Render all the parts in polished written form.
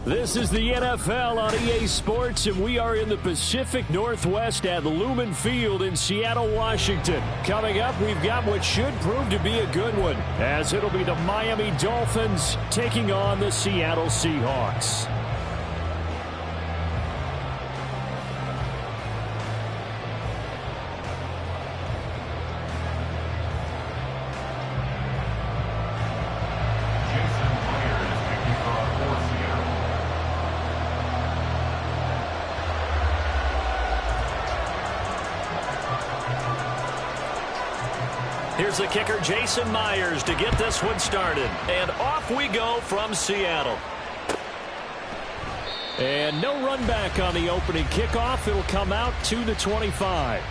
This is the NFL on EA Sports, and we are in the Pacific Northwest at Lumen Field in Seattle, Washington. Coming up, we've got what should prove to be a good one, as it'll be the Miami Dolphins taking on the Seattle Seahawks. Here's the kicker, Jason Myers, to get this one started. And off we go from Seattle. And no run back on the opening kickoff. It'll come out to the 25.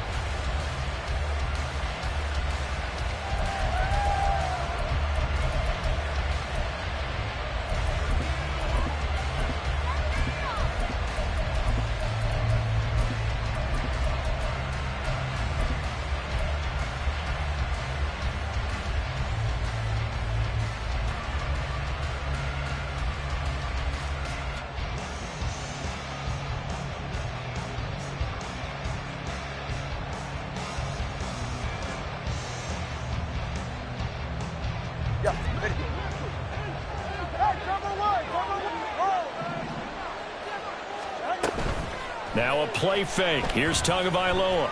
Now a play fake. Here's Tagovailoa.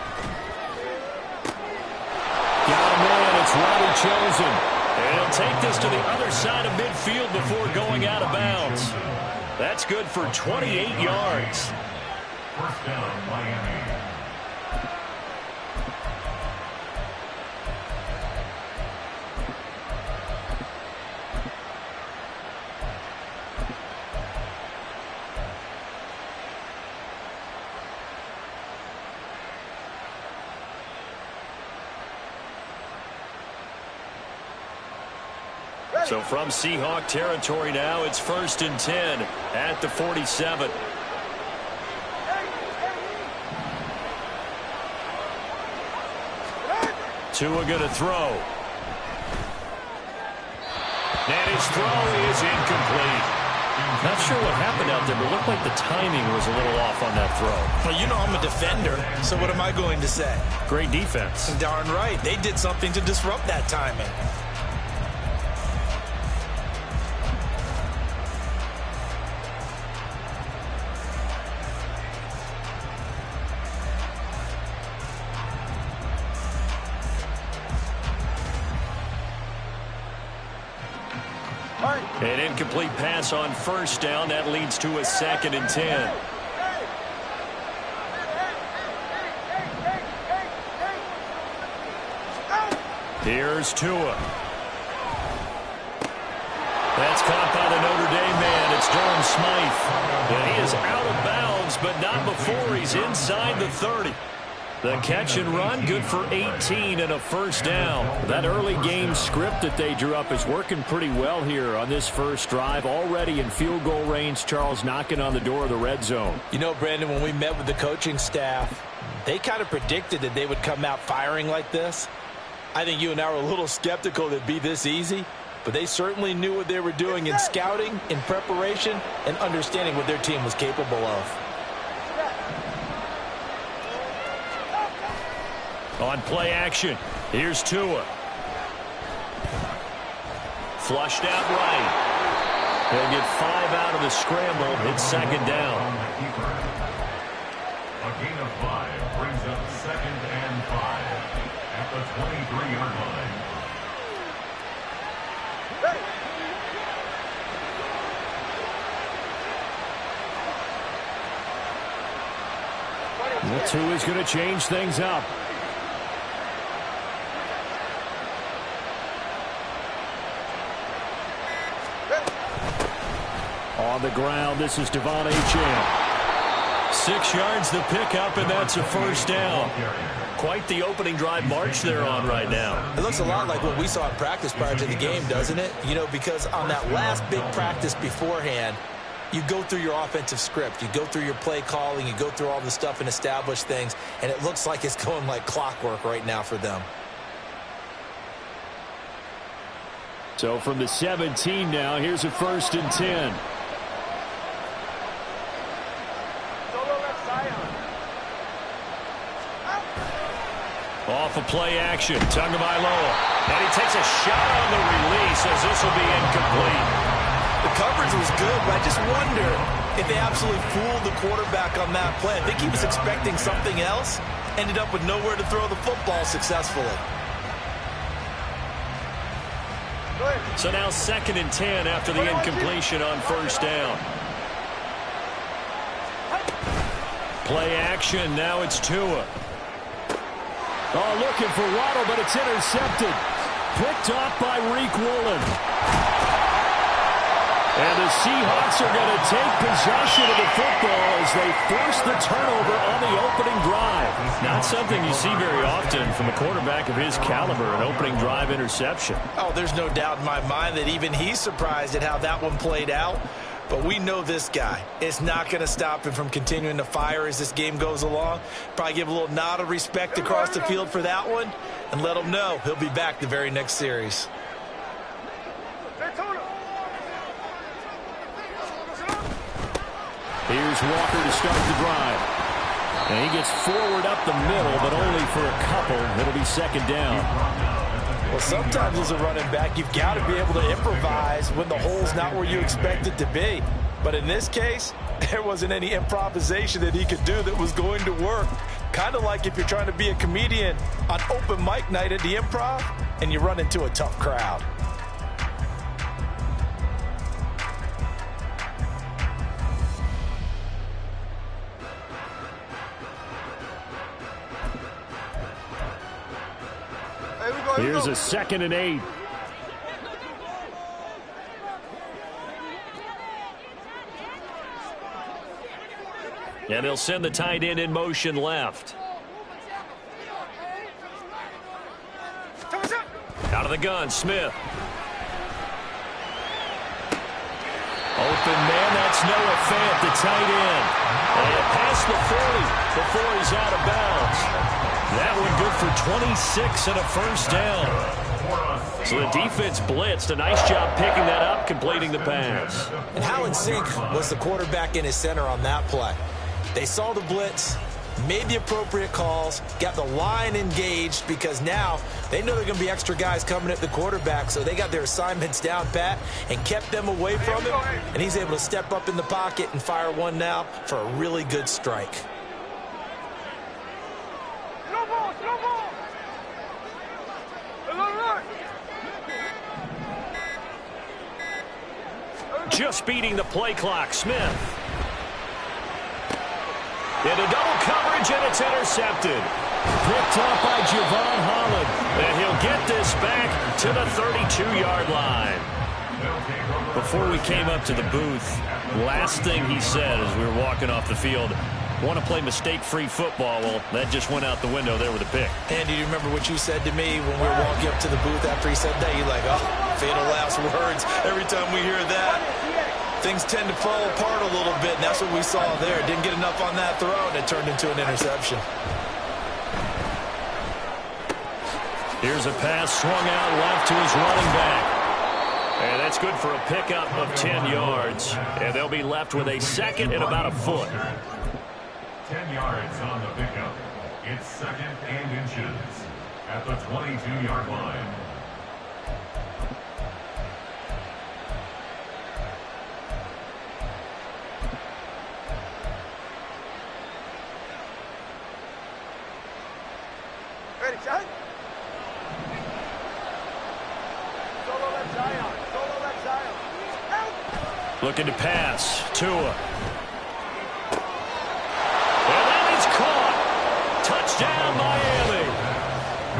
Got a man. It's Robbie Chosen. And he'll take this to the other side of midfield before going out of bounds. That's good for 28 yards. First down, Miami. So from Seahawk territory now, it's 1st and 10 at the 47. Tua going to throw. And his throw is incomplete. Not sure what happened out there, but it looked like the timing was a little off on that throw. Well, you know I'm a defender, so what am I going to say? Great defense. Darn right. They did something to disrupt that timing. An incomplete pass on 1st down. That leads to a 2nd and 10. Here's Tua. That's caught by the Notre Dame man. It's Durham Smythe. And he is out of bounds, but not before he's inside the 30. The catch and run, good for 18 and a 1st down. That early game script that they drew up is working pretty well here on this first drive. Already in field goal range, Charles, knocking on the door of the red zone. You know, Brandon, when we met with the coaching staff, they kind of predicted that they would come out firing like this. I think you and I were a little skeptical that it'd be this easy, but they certainly knew what they were doing in scouting, in preparation, and understanding what their team was capable of. On play action, here's Tua. Flushed out right. They'll get 5 out of the scramble. It's 2nd down. A gain of 5 brings up 2nd and 5 at the 23-yard line. The Tua is going to change things up. On the ground, this is Devon Achane. 6 yards the pickup, and that's a 1st down. Quite the opening drive march they're on right now. It looks a lot like what we saw in practice prior to the game, doesn't it? You know, because on that last big practice beforehand, you go through your offensive script. You go through your play calling. You go through all the stuff and establish things, and it looks like it's going like clockwork right now for them. So from the 17 now, here's a 1st and 10. off a play action. Tagovailoa. And he takes a shot on the release as this will be incomplete. The coverage was good, but I just wonder if they absolutely fooled the quarterback on that play. I think he was expecting something else. Ended up with nowhere to throw the football successfully. So now 2nd and 10 after the incompletion on 1st down. Play action. Now it's Tua. Oh, looking for Waddle, but it's intercepted. Picked off by Reek Woolen. And the Seahawks are going to take possession of the football as they force the turnover on the opening drive. Not something you see very often from a quarterback of his caliber, an opening drive interception. Oh, there's no doubt in my mind that even he's surprised at how that one played out. But we know this guy. It's not going to stop him from continuing to fire as this game goes along. Probably give a little nod of respect across the field for that one and let him know he'll be back the very next series. Here's Walker to start the drive. And he gets forward up the middle, but only for a couple. It'll be 2nd down. Well, sometimes as a running back, you've got to be able to improvise when the hole's not where you expect it to be. But in this case, there wasn't any improvisation that he could do that was going to work. Kind of like if you're trying to be a comedian on open mic night at the Improv and you run into a tough crowd. Here's a 2nd and 8. And they'll send the tight end in motion left. Out of the gun, Smith. Open man, that's Noah Fant, the tight end. And past the 40 before he's out of bounds. That one good for 26 and a 1st down. So the defense blitzed. A nice job picking that up, completing the pass. And how in sync was the quarterback in his center on that play? They saw the blitz, made the appropriate calls, got the line engaged because now they know they're going to be extra guys coming at the quarterback, so they got their assignments down pat and kept them away from him, and he's able to step up in the pocket and fire one now for a really good strike. Just beating the play clock, Smith. Into double coverage, and it's intercepted. Picked off by Javon Holland. And he'll get this back to the 32-yard line. Before we came up to the booth, last thing he said as we were walking off the field, want to play mistake-free football. Well, that just went out the window there with a pick. And do you remember what you said to me when we were walking up to the booth after he said that? You're like, oh, fatal last words. Every time we hear that, things tend to fall apart a little bit, and that's what we saw there. Didn't get enough on that throw, and it turned into an interception. Here's a pass swung out left to his running back. And that's good for a pickup of 10 yards. And they'll be left with a 2nd and about a foot. 10 yards on the pickup. It's 2nd and inches at the 22-yard line. Ready, shot. Solo left Zion. Solo left Zion. Help. Looking to pass. Tua. And that is caught. Touchdown, Miami.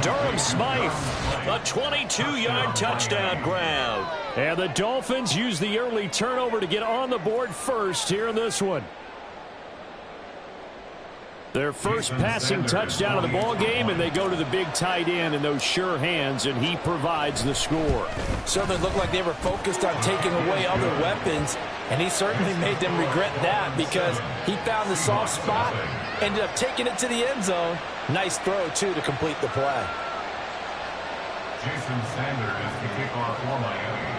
Durham Smythe, a 22-yard touchdown grab. And the Dolphins use the early turnover to get on the board first here in this one. Their first passing touchdown of the ball game, and they go to the big tight end in those sure hands, and he provides the score. Certainly looked like they were focused on taking away other weapons, and he certainly made them regret that because he found the soft spot, ended up taking it to the end zone. Nice throw, too, to complete the play. Jason Sanders to kick off for Miami.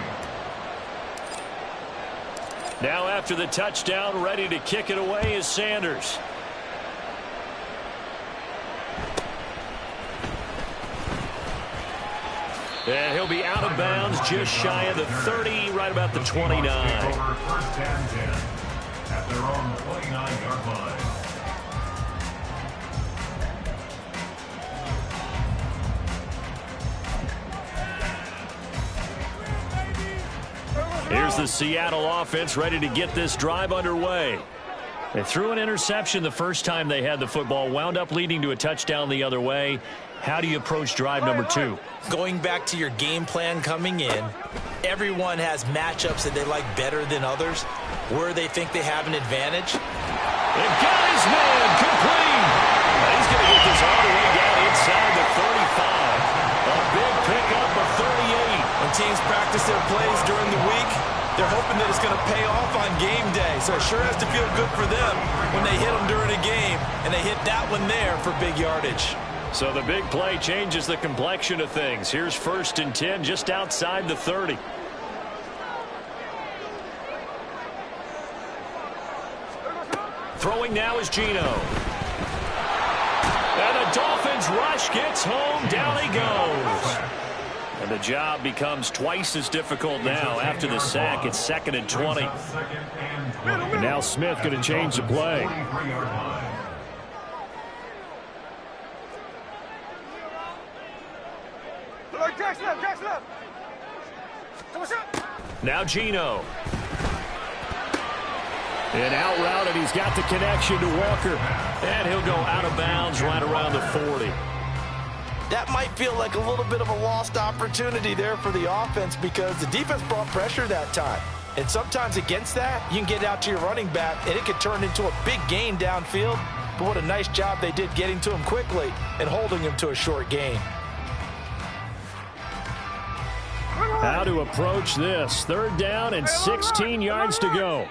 Now after the touchdown, ready to kick it away is And he'll be out of bounds just shy of the 30, right about the 29. First and 10 at their own 29-yard line. Here's the Seattle offense ready to get this drive underway. They threw an interception the first time they had the football, wound up leading to a touchdown the other way. How do you approach drive number 2? Going back to your game plan coming in, everyone has matchups that they like better than others, where they think they have an advantage. They've got his man complete. He's going to get this all the way down inside the 35. A big pickup of 38. When teams practice their plays during the week, they're hoping that it's going to pay off on game day. So it sure has to feel good for them when they hit them during a game, and they hit that one there for big yardage. So the big play changes the complexion of things. Here's 1st and 10 just outside the 30. Throwing now is Geno. And the Dolphins rush gets home. Down he goes. And the job becomes twice as difficult now after the sack. It's 2nd and 20. And now Smith going to change the play. Now Geno. And out route, and he's got the connection to Walker. And he'll go out of bounds right around the 40. That might feel like a little bit of a lost opportunity there for the offense because the defense brought pressure that time. And sometimes against that, you can get out to your running back, and it could turn into a big gain downfield. But what a nice job they did getting to him quickly and holding him to a short gain. How to approach this. 3rd down and 16 yards to go.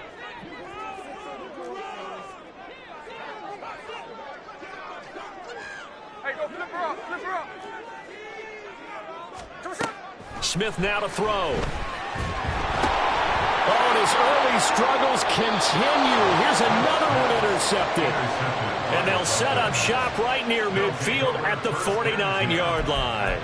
Smith now to throw. Oh, and his early struggles continue. Here's another one intercepted. And they'll set up shop right near midfield at the 49-yard line.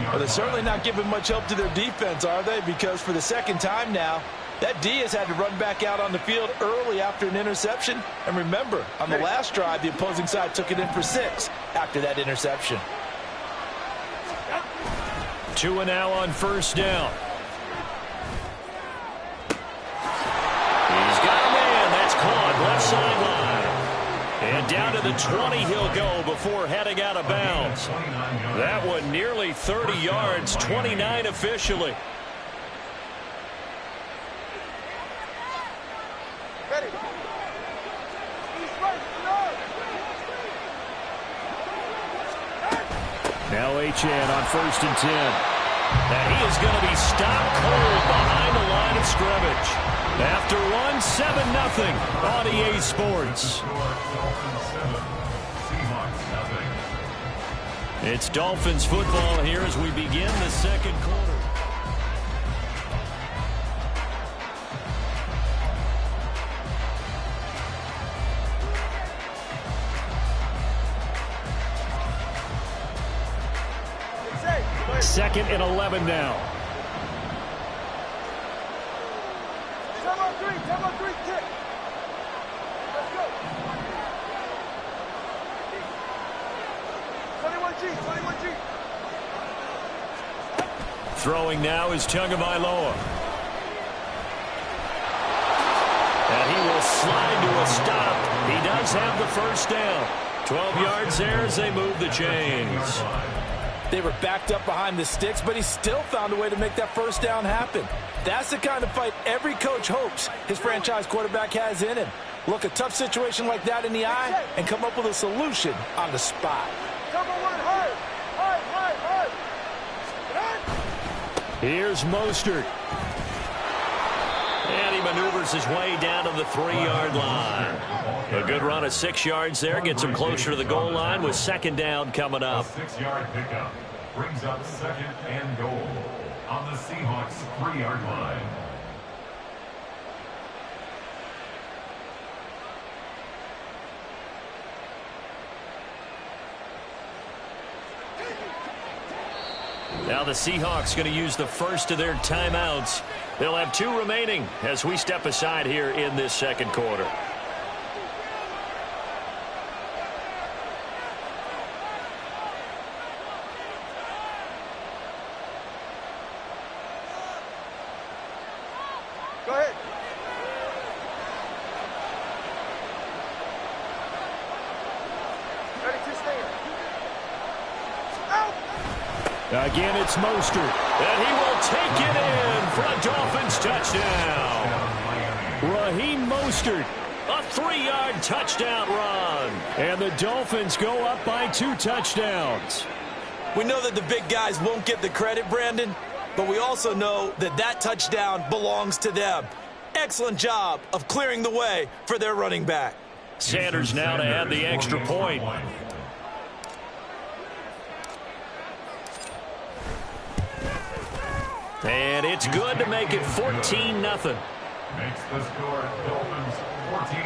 Well, they're certainly not giving much help to their defense, are they? Because for the 2nd time now, that D has had to run back out on the field early after an interception. And remember, on the last drive, the opposing side took it in for 6 after that interception. 2 and now on 1st down. He's got a man. That's caught left sideline. And down to the 20 he'll go before heading out of bounds. That one nearly 30 yards, 29 officially. Now Achane on 1st and 10. And he is going to be stopped cold behind the line of scrimmage. After one, 7-0 on EA Sports. It's Dolphins football here as we begin the 2nd quarter. Second and 11 now. Tempo 3, kick. Let's go. 21G. Throwing now is Tagovailoa. And he will slide to a stop. He does have the 1st down. 12 yards there as they move the chains. They were backed up behind the sticks, but he still found a way to make that 1st down happen. That's the kind of fight every coach hopes his franchise quarterback has in him. Look a tough situation like that in the eye and come up with a solution on the spot. Here's Mostert. And he maneuvers his way down to the 3-yard line. A good run of 6 yards there. Gets him closer to the goal line with 2nd down coming up. A 6-yard pickup brings up 2nd and goal on the Seahawks 3-yard line. Now the Seahawks going to use the first of their timeouts. They'll have 2 remaining as we step aside here in this second quarter. Go ahead. Ready to stand. Out. Again, it's Mostert. And he will take it in for a Dolphins touchdown. Raheem Mostert. A 3-yard touchdown run. And the Dolphins go up by 2 touchdowns. We know that the big guys won't get the credit, Brandon, but we also know that that touchdown belongs to them. Excellent job of clearing the way for their running back. Sanders now to add the extra point. And it's good to make it 14-0. Makes the score Dolphins 14,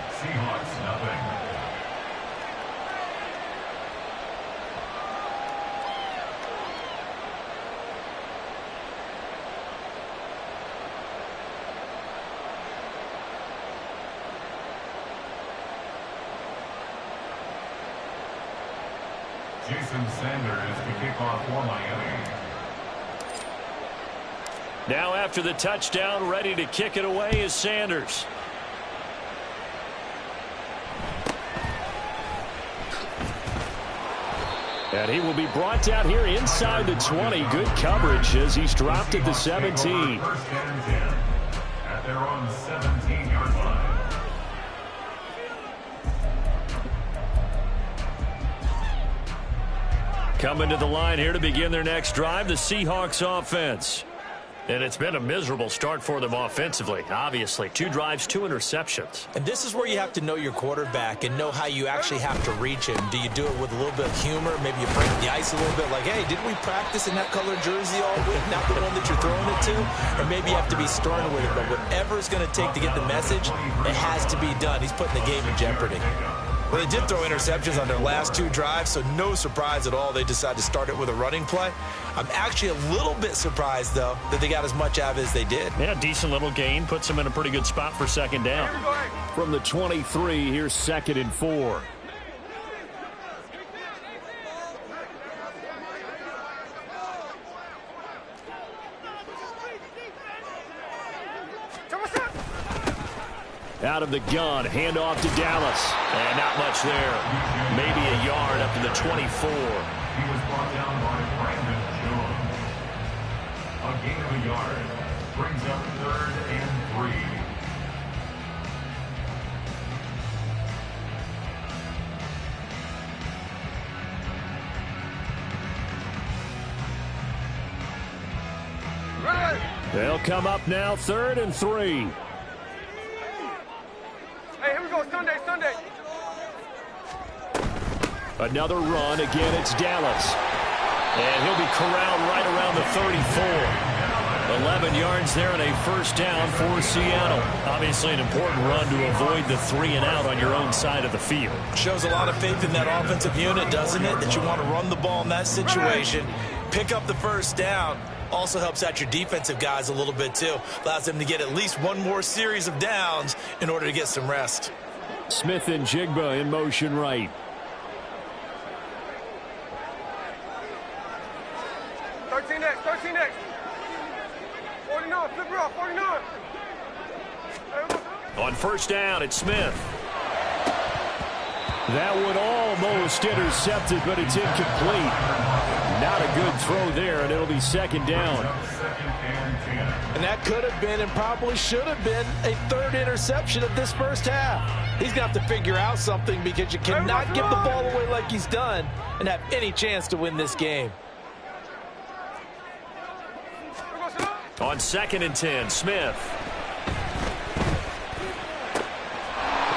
Seahawks nothing. Jason Sanders to kick off for Miami. Now after the touchdown, ready to kick it away is Sanders. And he will be brought down here inside the 20. Good coverage as he's dropped at the 17. First and 10 at their own 17-yard line. Coming to the line here to begin their next drive, the Seahawks offense. And it's been a miserable start for them offensively. Obviously, 2 drives, 2 interceptions. And this is where you have to know your quarterback and know how you actually have to reach him. Do you do it with a little bit of humor? Maybe you break the ice a little bit like, hey, didn't we practice in that color jersey all week? Not the one that you're throwing it to? Or maybe you have to be stern with it. But whatever it's going to take to get the message, it has to be done. He's putting the game in jeopardy. Well, they did throw interceptions on their last 2 drives, so no surprise at all they decided to start it with a running play. I'm actually a little bit surprised, though, that they got as much out of it as they did. Yeah, decent little gain. Puts them in a pretty good spot for second down. From the 23, here's 2nd and 4. Out of the gun, handoff to Dallas. And not much there. Maybe a yard up to the 24. He was brought down by Brandon Jones. A gain of a yard brings up 3rd and 3. They'll come up now 3rd and 3. Hey, here we go. Sunday. Another run. Again, it's Dallas. And he'll be corralled right around the 34. 11 yards there and a first down for Seattle. Obviously an important run to avoid the 3-and-out on your own side of the field. Shows a lot of faith in that offensive unit, doesn't it? That you want to run the ball in that situation. Pick up the first down. Also helps out your defensive guys a little bit, too. Allows them to get at least one more series of downs in order to get some rest. Smith and Jigba in motion right. 13X. 49, flip it off, 49. On first down, it's Smith. That one almost intercepted, but it's incomplete. Not a good throw there, and it'll be second down. And that could have been and probably should have been a 3rd interception of this first half. He's going to have to figure out something because you cannot give the ball away like he's done and have any chance to win this game. On 2nd and 10, Smith.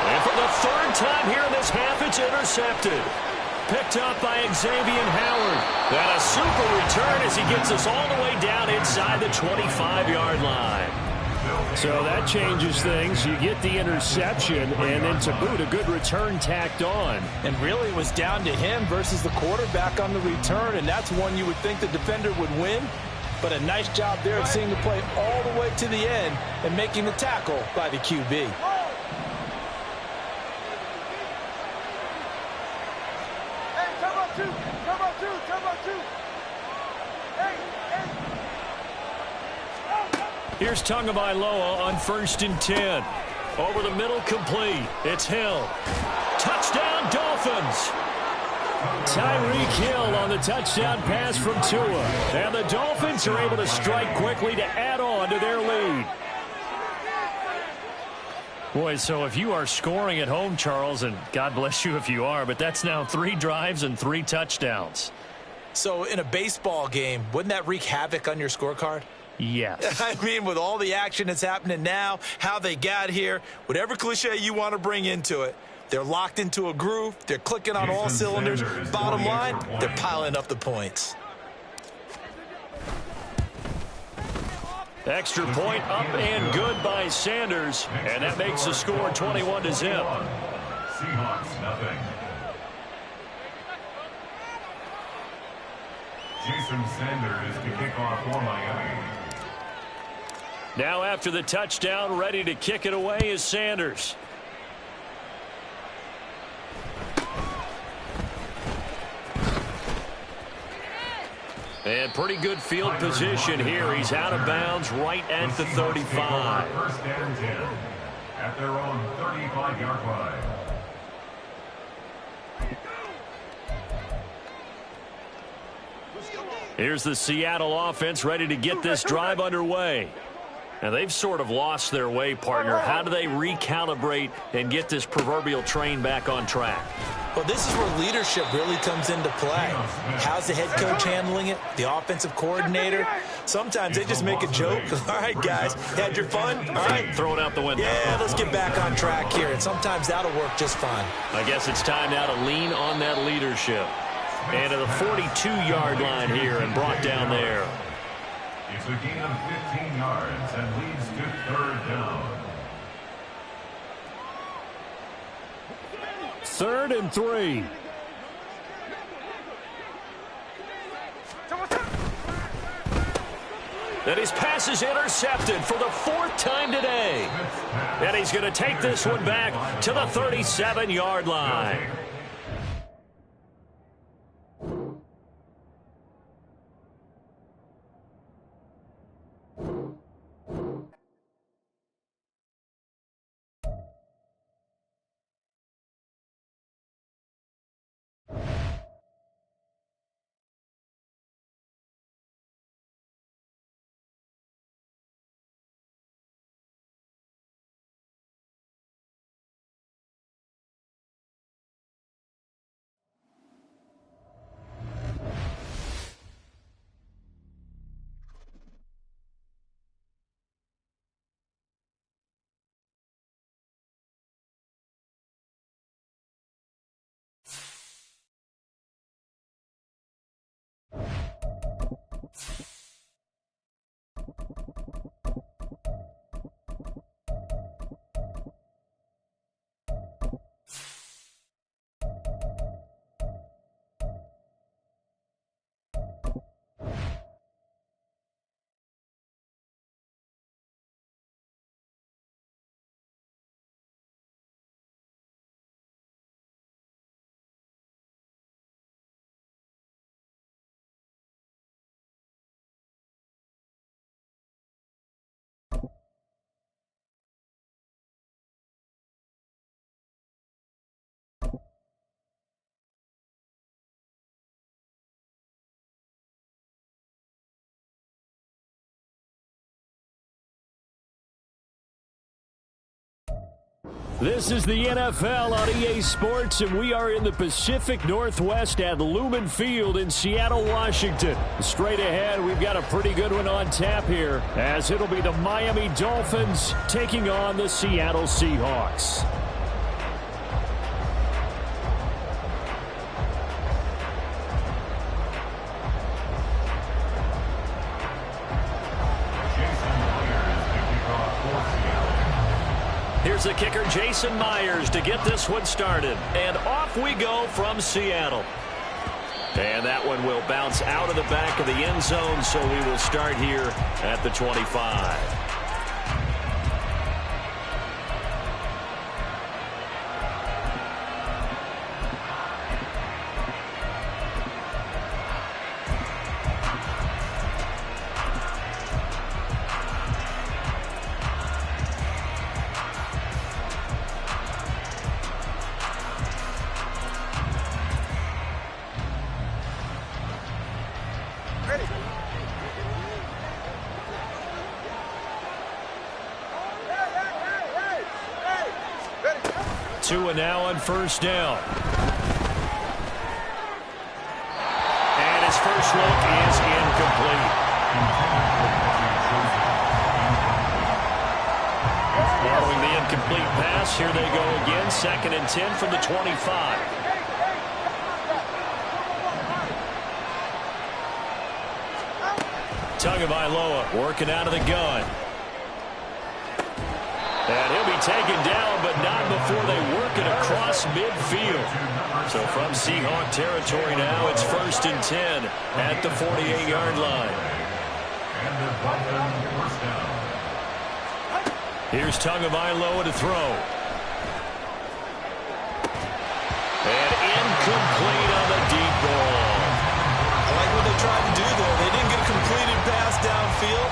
And for the 3rd time here in this half, it's intercepted. Picked up by Xavier Howard. And a super return as he gets us all the way down inside the 25-yard line. So that changes things. You get the interception, and then to boot, a good return tacked on. And really it was down to him versus the quarterback on the return, and that's one you would think the defender would win. But a nice job there of seeing the play all the way to the end and making the tackle by the QB. Hey, come on, two. Come on, two. Come on, two. Hey, hey. Here's Tagovailoa on 1st and 10. Over the middle, complete. It's Hill. Touchdown, Dolphins. Tyreek Hill on the touchdown pass from Tua. And the Dolphins are able to strike quickly to add on to their lead. Boy, so if you are scoring at home, Charles, and God bless you if you are, but that's now 3 drives and 3 touchdowns. So in a baseball game, wouldn't that wreak havoc on your scorecard? Yes. I mean, with all the action that's happening now, how they got here, whatever cliche you want to bring into it, they're locked into a groove. They're clicking on all cylinders. Bottom line, they're piling up the points. Extra point up and good by Sanders. And that makes the score 21-0. Seahawks, nothing. Jason Sanders to kick off for Miami. Now after the touchdown, ready to kick it away is Sanders. And pretty good field position here. He's out of bounds right at the 35. First and 10 at their own 35-yard line. Here's the Seattle offense ready to get this drive underway. Now, they've sort of lost their way, partner. How do they recalibrate and get this proverbial train back on track? Well, this is where leadership really comes into play. How's the head coach handling it? The offensive coordinator? Sometimes they just make a joke. All right, guys, had your fun? All right. Throw it out the window. Yeah, let's get back on track here. And sometimes that'll work just fine. I guess it's time now to lean on that leadership. And to the 42-yard line here and brought down there. It's a gain of 15 yards and leads to 3rd down. 3rd and 3. And his pass is intercepted for the 4th time today. And he's going to take this one back to the 37-yard line. This is the NFL on EA Sports, and we are in the Pacific Northwest at Lumen Field in Seattle, Washington. Straight ahead, we've got a pretty good one on tap here, as it'll be the Miami Dolphins taking on the Seattle Seahawks. Here's the kicker, Jason Myers, to get this one started. And off we go from Seattle. And that one will bounce out of the back of the end zone, so we will start here at the 25. Tua now on first down. And his first look is incomplete. Following the incomplete pass, here they go again. 2nd and 10 from the 25. Tagovailoa working out of the gun. And he'll be taken down, but not before they work it across midfield. So from Seahawk territory now, it's 1st and 10 at the 48-yard line. Here's Tagovailoa to throw. And incomplete on the deep ball. I like what they tried to do there. They didn't get a completed pass downfield,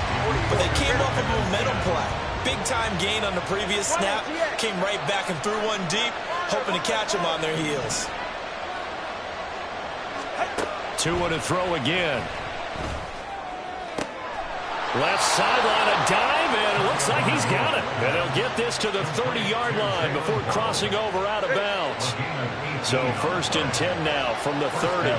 but they came up with a momentum play. Big-time gain on the previous snap. Came right back and threw one deep, hoping to catch them on their heels. Tua to throw again. Left sideline, a dive, and it looks like he's got it. And he'll get this to the 30-yard line before crossing over out of bounds. So 1st and 10 now from the 30.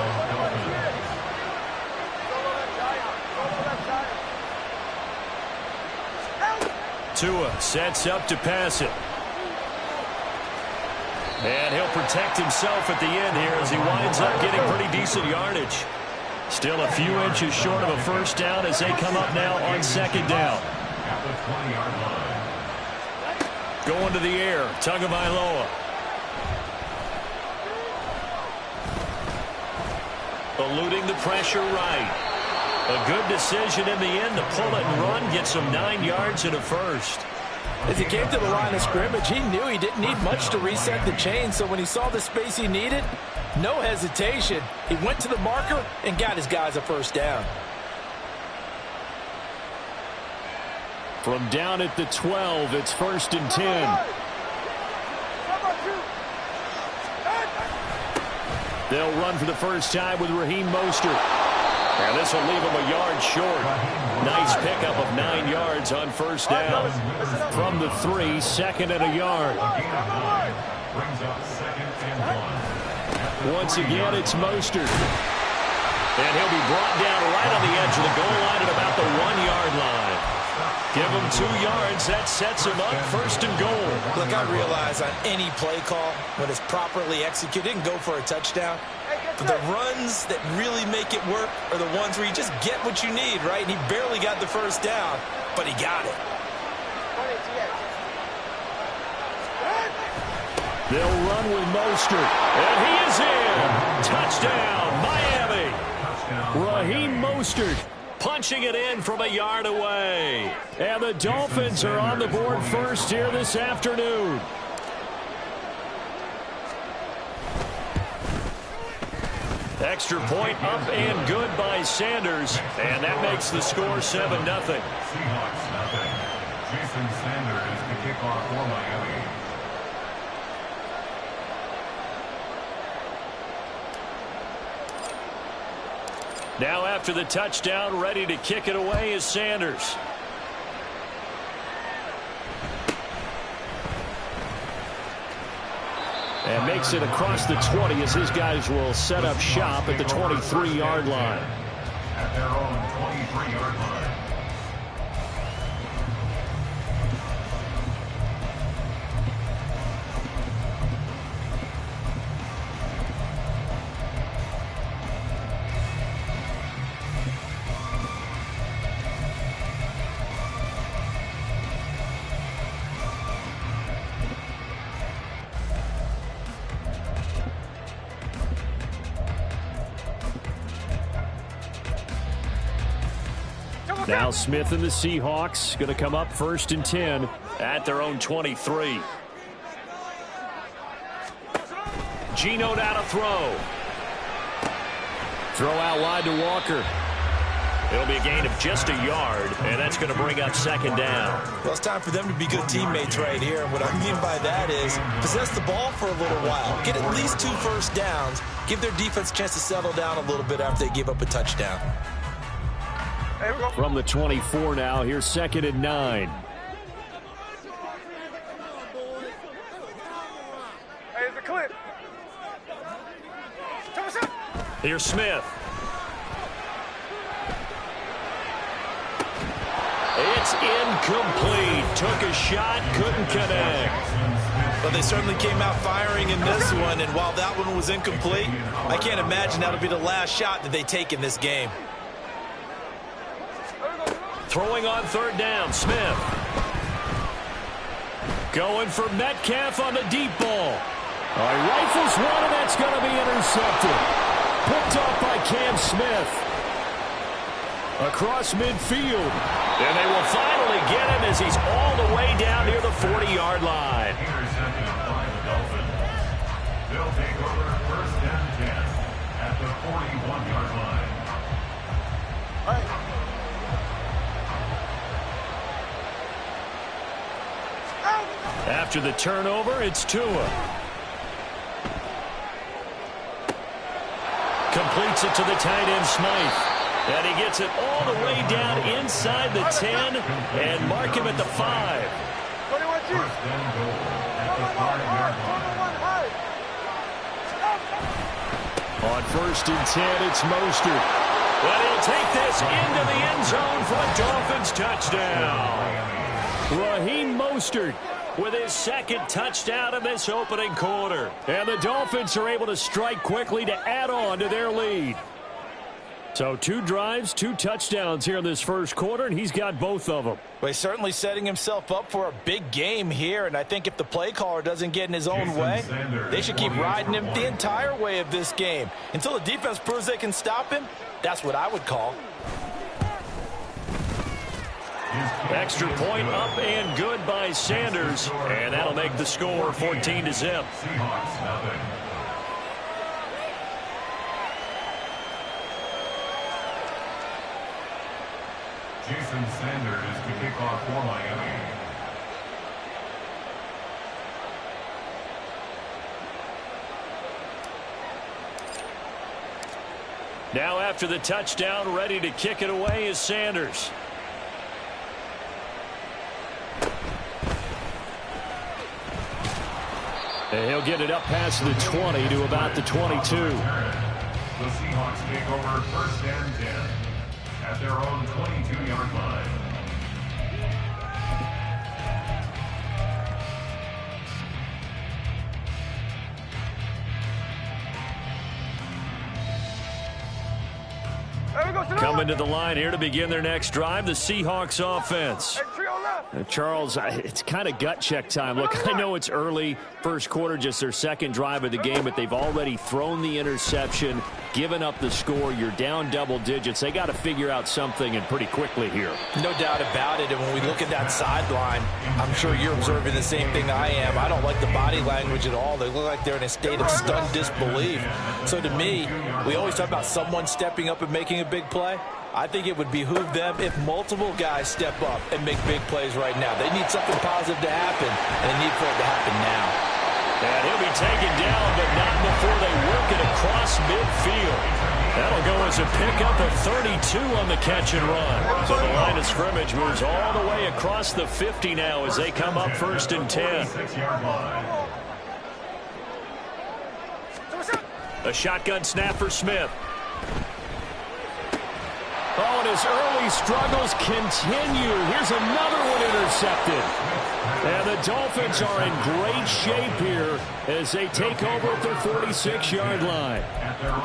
Tua sets up to pass it. And he'll protect himself at the end here as he winds up getting pretty decent yardage. Still a few inches short of a first down as they come up now on 2nd down. Going to the air, Tagovailoa. Eluding the pressure right. A good decision in the end to pull it and run, get some 9 yards and a first. As he came to the line of scrimmage, he knew he didn't need much to reset the chain, so when he saw the space he needed, no hesitation. He went to the marker and got his guys a first down. From down at the 12, it's 1st and 10. They'll run for the first time with Raheem Mostert. And this will leave him a yard short. Nice pickup of 9 yards on first down. From the 3, 2nd and a yard. Once again, it's Mostert. And he'll be brought down right on the edge of the goal line at about the 1-yard line. Give him 2 yards. That sets him up 1st and goal. Look, I realize on any play call, when it's properly executed, it can go for a touchdown. But the runs that really make it work are the ones where you just get what you need, right? And he barely got the first down, but he got it. They'll run with Mostert. And he is in. Touchdown, Miami. Raheem Mostert punching it in from a yard away. And the Dolphins are on the board first here this afternoon. Extra point up and good by Sanders. And that makes the score 7-0. Seahawks nothing. Jason Sanders to kick off for Miami. Now after the touchdown, ready to kick it away is Sanders. And makes it across the 20 as his guys will set up shop at the 23-yard line. At their own 23-yard line. Now Smith and the Seahawks going to come up 1st and 10 at their own 23. Geno now to throw. Throw out wide to Walker. It'll be a gain of just a yard, and that's going to bring up 2nd down. Well, it's time for them to be good teammates right here. And what I mean by that is possess the ball for a little while. Get at least 2 first downs. Give their defense a chance to settle down a little bit after they give up a touchdown. From the 24 now, here's 2nd and 9. Hey, the clip. Here's Smith. It's incomplete. Took a shot, couldn't connect. Well, they certainly came out firing in this one, and while that one was incomplete, I can't imagine that'll be the last shot that they take in this game. Throwing on 3rd down, Smith. Going for Metcalf on the deep ball. He rifles one, and that's going to be intercepted. Picked off by Cam Smith. Across midfield. And they will finally get him as he's all the way down near the 40-yard line. Intercepted by the Dolphins. They'll take over 1st and 10 at the 41-yard line. After the turnover, it's Tua. Completes it to the tight end, Smythe. And he gets it all the way down inside the 10 and mark him at the 5. 21 G. 1st and goal at the 5-yard line. On 1st and 10, it's Mostert. But he'll take this into the end zone for a Dolphins touchdown. Raheem Mostert With his 2nd touchdown in this opening quarter. And the Dolphins are able to strike quickly to add on to their lead. So 2 drives, 2 touchdowns here in this 1st quarter, and he's got both of them. Well, he's certainly setting himself up for a big game here, and I think if the play caller doesn't get in his own way, they should keep riding him the entire way of this game. Until the defense proves they can stop him, that's what I would call. Extra point up and good by Sanders, and that'll make the score 14-0. Seahawks nothing. Jason Sanders to kick off for Miami. Now after the touchdown, ready to kick it away is Sanders. And he'll get it up past the 20 to about the 22. The Seahawks take over 1st and 10 at their own 22-yard line. Coming to the line here to begin their next drive, the Seahawks offense. Charles, it's kind of gut check time. Look, I know it's early, 1st quarter, just their 2nd drive of the game, but they've already thrown the interception, given up the score. You're down double digits. They got to figure out something, and pretty quickly here. No doubt about it, and when we look at that sideline, I'm sure you're observing the same thing I am. I don't like the body language at all. They look like they're in a state of stunned disbelief. So to me, we always talk about someone stepping up and making a big play. I think it would behoove them if multiple guys step up and make big plays right now. They need something positive to happen, and they need for it to happen now. And he'll be taken down, but not before they work it across midfield. That'll go as a pickup of 32 on the catch and run. So the line of scrimmage moves all the way across the 50 now as they come up 1st and 10. A shotgun snap for Smith. Oh, and his early struggles continue. Here's another one intercepted. And the Dolphins are in great shape here as they take over at their 46-yard line.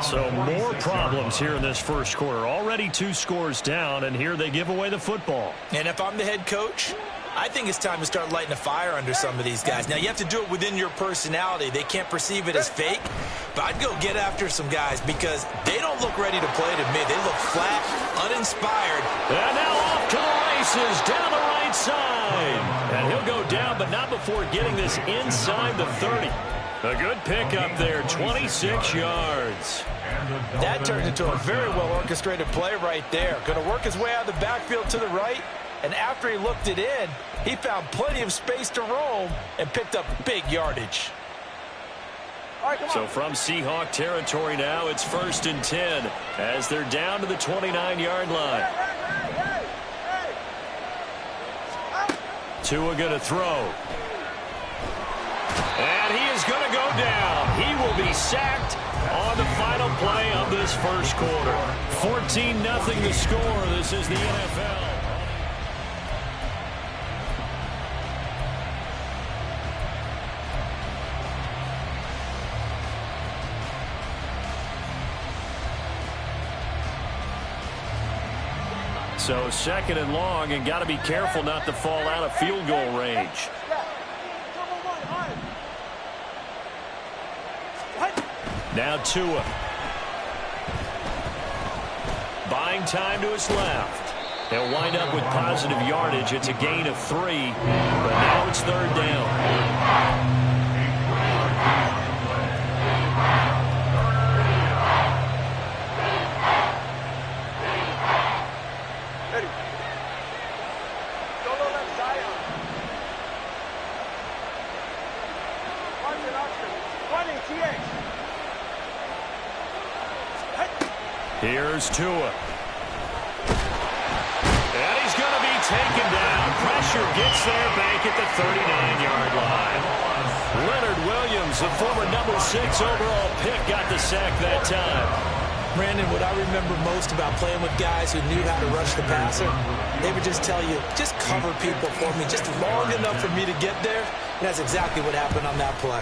So more problems here in this 1st quarter. Already 2 scores down, and here they give away the football. And if I'm the head coach, I think it's time to start lighting a fire under some of these guys. Now, you have to do it within your personality. They can't perceive it as fake, but I'd go get after some guys because they don't look ready to play to me. They look flat, uninspired. And now off bounces down the right side. And he'll go down, but not before getting this inside the 30. A good pickup there, 26 yards. That turned into a very well-orchestrated play right there. Going to work his way out of the backfield to the right, and after he looked it in, he found plenty of space to roam and picked up big yardage. So from Seahawk territory now, it's 1st and 10 as they're down to the 29-yard line. Tua going to throw. And he is going to go down. He will be sacked on the final play of this first quarter. 14-0 the score. This is the NFL. So 2nd and long, and got to be careful not to fall out of field goal range. Now Tua. Buying time to his left. They'll wind up with positive yardage. It's a gain of 3, but now it's 3rd down. Here's Tua. And he's going to be taken down. Pressure gets there back at the 39-yard line. Leonard Williams, the former number 6 overall pick, got the sack that time. Brandon, what I remember most about playing with guys who knew how to rush the passer, they would just tell you, just cover people for me, just long enough for me to get there. And that's exactly what happened on that play.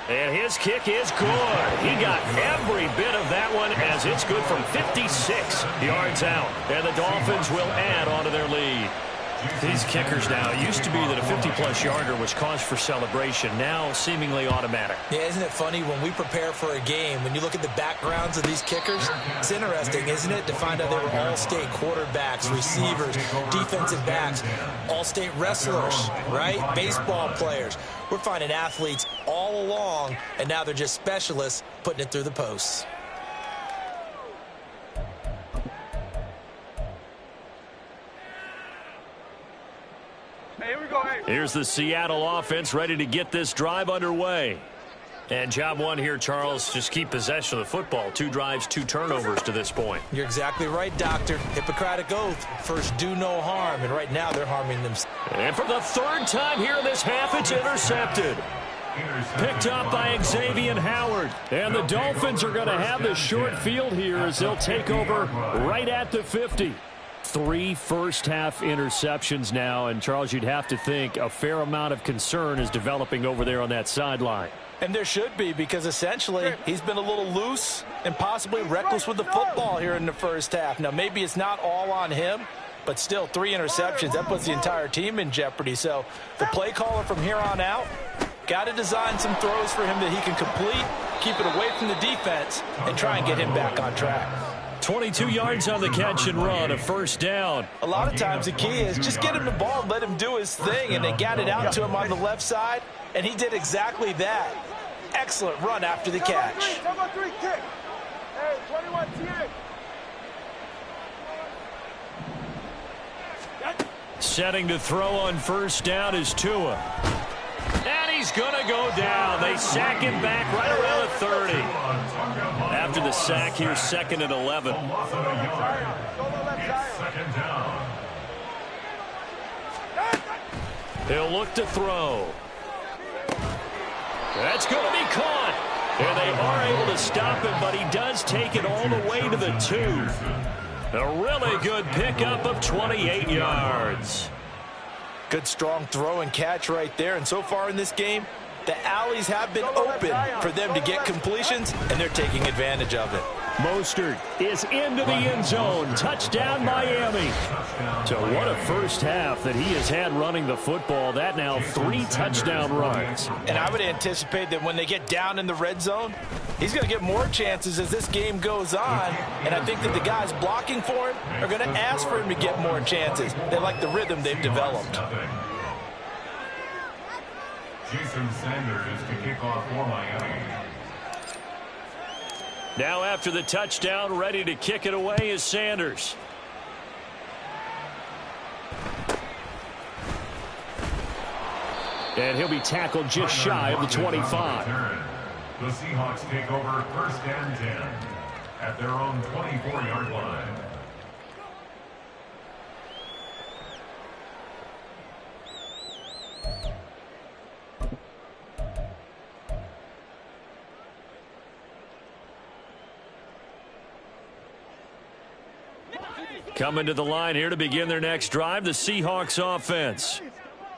And his kick is good. He got every bit of that one as it's good from 56 yards out. And the Dolphins will add on to their lead. These kickers now, it used to be that a 50-plus yarder was cause for celebration. Now seemingly automatic. Yeah, isn't it funny when we prepare for a game, when you look at the backgrounds of these kickers, it's interesting, isn't it, to find out they were all-state quarterbacks, receivers, defensive backs, all-state wrestlers, right? Baseball players. We're finding athletes all along, and now they're just specialists putting it through the posts. Here's the Seattle offense ready to get this drive underway. And job one here, Charles, just keep possession of the football. 2 drives, 2 turnovers to this point. You're exactly right, Doctor. Hippocratic oath. First, do no harm. And right now, they're harming themselves. And for the 3rd time here in this half, it's intercepted. Picked up by Xavier Howard. And the Dolphins are going to have the short field here as they'll take over right at the 50. 3 first-half interceptions now. And, Charles, you'd have to think a fair amount of concern is developing over there on that sideline. And there should be, because essentially he's been a little loose and possibly reckless with the football here in the first half. Now, maybe it's not all on him, but still 3 interceptions. That puts the entire team in jeopardy. So the play caller from here on out got to design some throws for him that he can complete, keep it away from the defense, and try and get him back on track. 22 yards on the catch and run, a 1st down. A lot of times the key is just get him the ball and let him do his thing, and they got it out to him on the left side, and he did exactly that. Excellent run after the catch. Number 3, kick. Hey, 21, TA. Setting to throw on 1st down is Tua. And he's going to go down. They sack him back right around the 30. After the sack, here's 2nd and 11. He'll look to throw. That's going to be caught. And they are able to stop him, but he does take it all the way to the 2. A really good pickup of 28 yards. Good strong throw and catch right there. And so far in this game, the alleys have been open for them to get completions, and they're taking advantage of it. Mostert is into the end zone. Touchdown, Miami. So what a first half that he has had running the football. That now 3 touchdown runs. And I would anticipate that when they get down in the red zone, He's going to get more chances as this game goes on, and I think that the guys blocking for him are going to ask for him to get more chances. They like the rhythm they've developed. Jason Sanders to kick off for Miami. Now after the touchdown, ready to kick it away is Sanders. And he'll be tackled just shy of the 25. The Seahawks take over 1st and 10 at their own 24-yard line. Coming to the line here to begin their next drive, the Seahawks offense.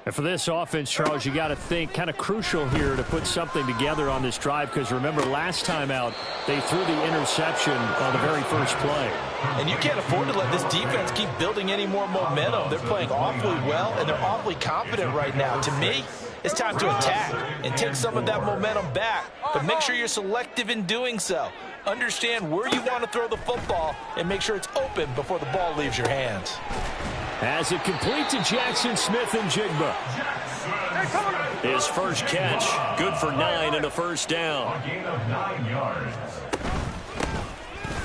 And for this offense, Charles, you got to think kind of crucial here to put something together on this drive, because remember last time out they threw the interception on the very first play. And you can't afford to let this defense keep building any more momentum. They're playing awfully well, and they're awfully confident right now. To me, it's time to attack and take some of that momentum back, but make sure you're selective in doing so. Understand where you want to throw the football and make sure it's open before the ball leaves your hands. As it complete to Jackson Smith and Jigba. His first catch, good for 9 and a first down. A gain of 9 yards.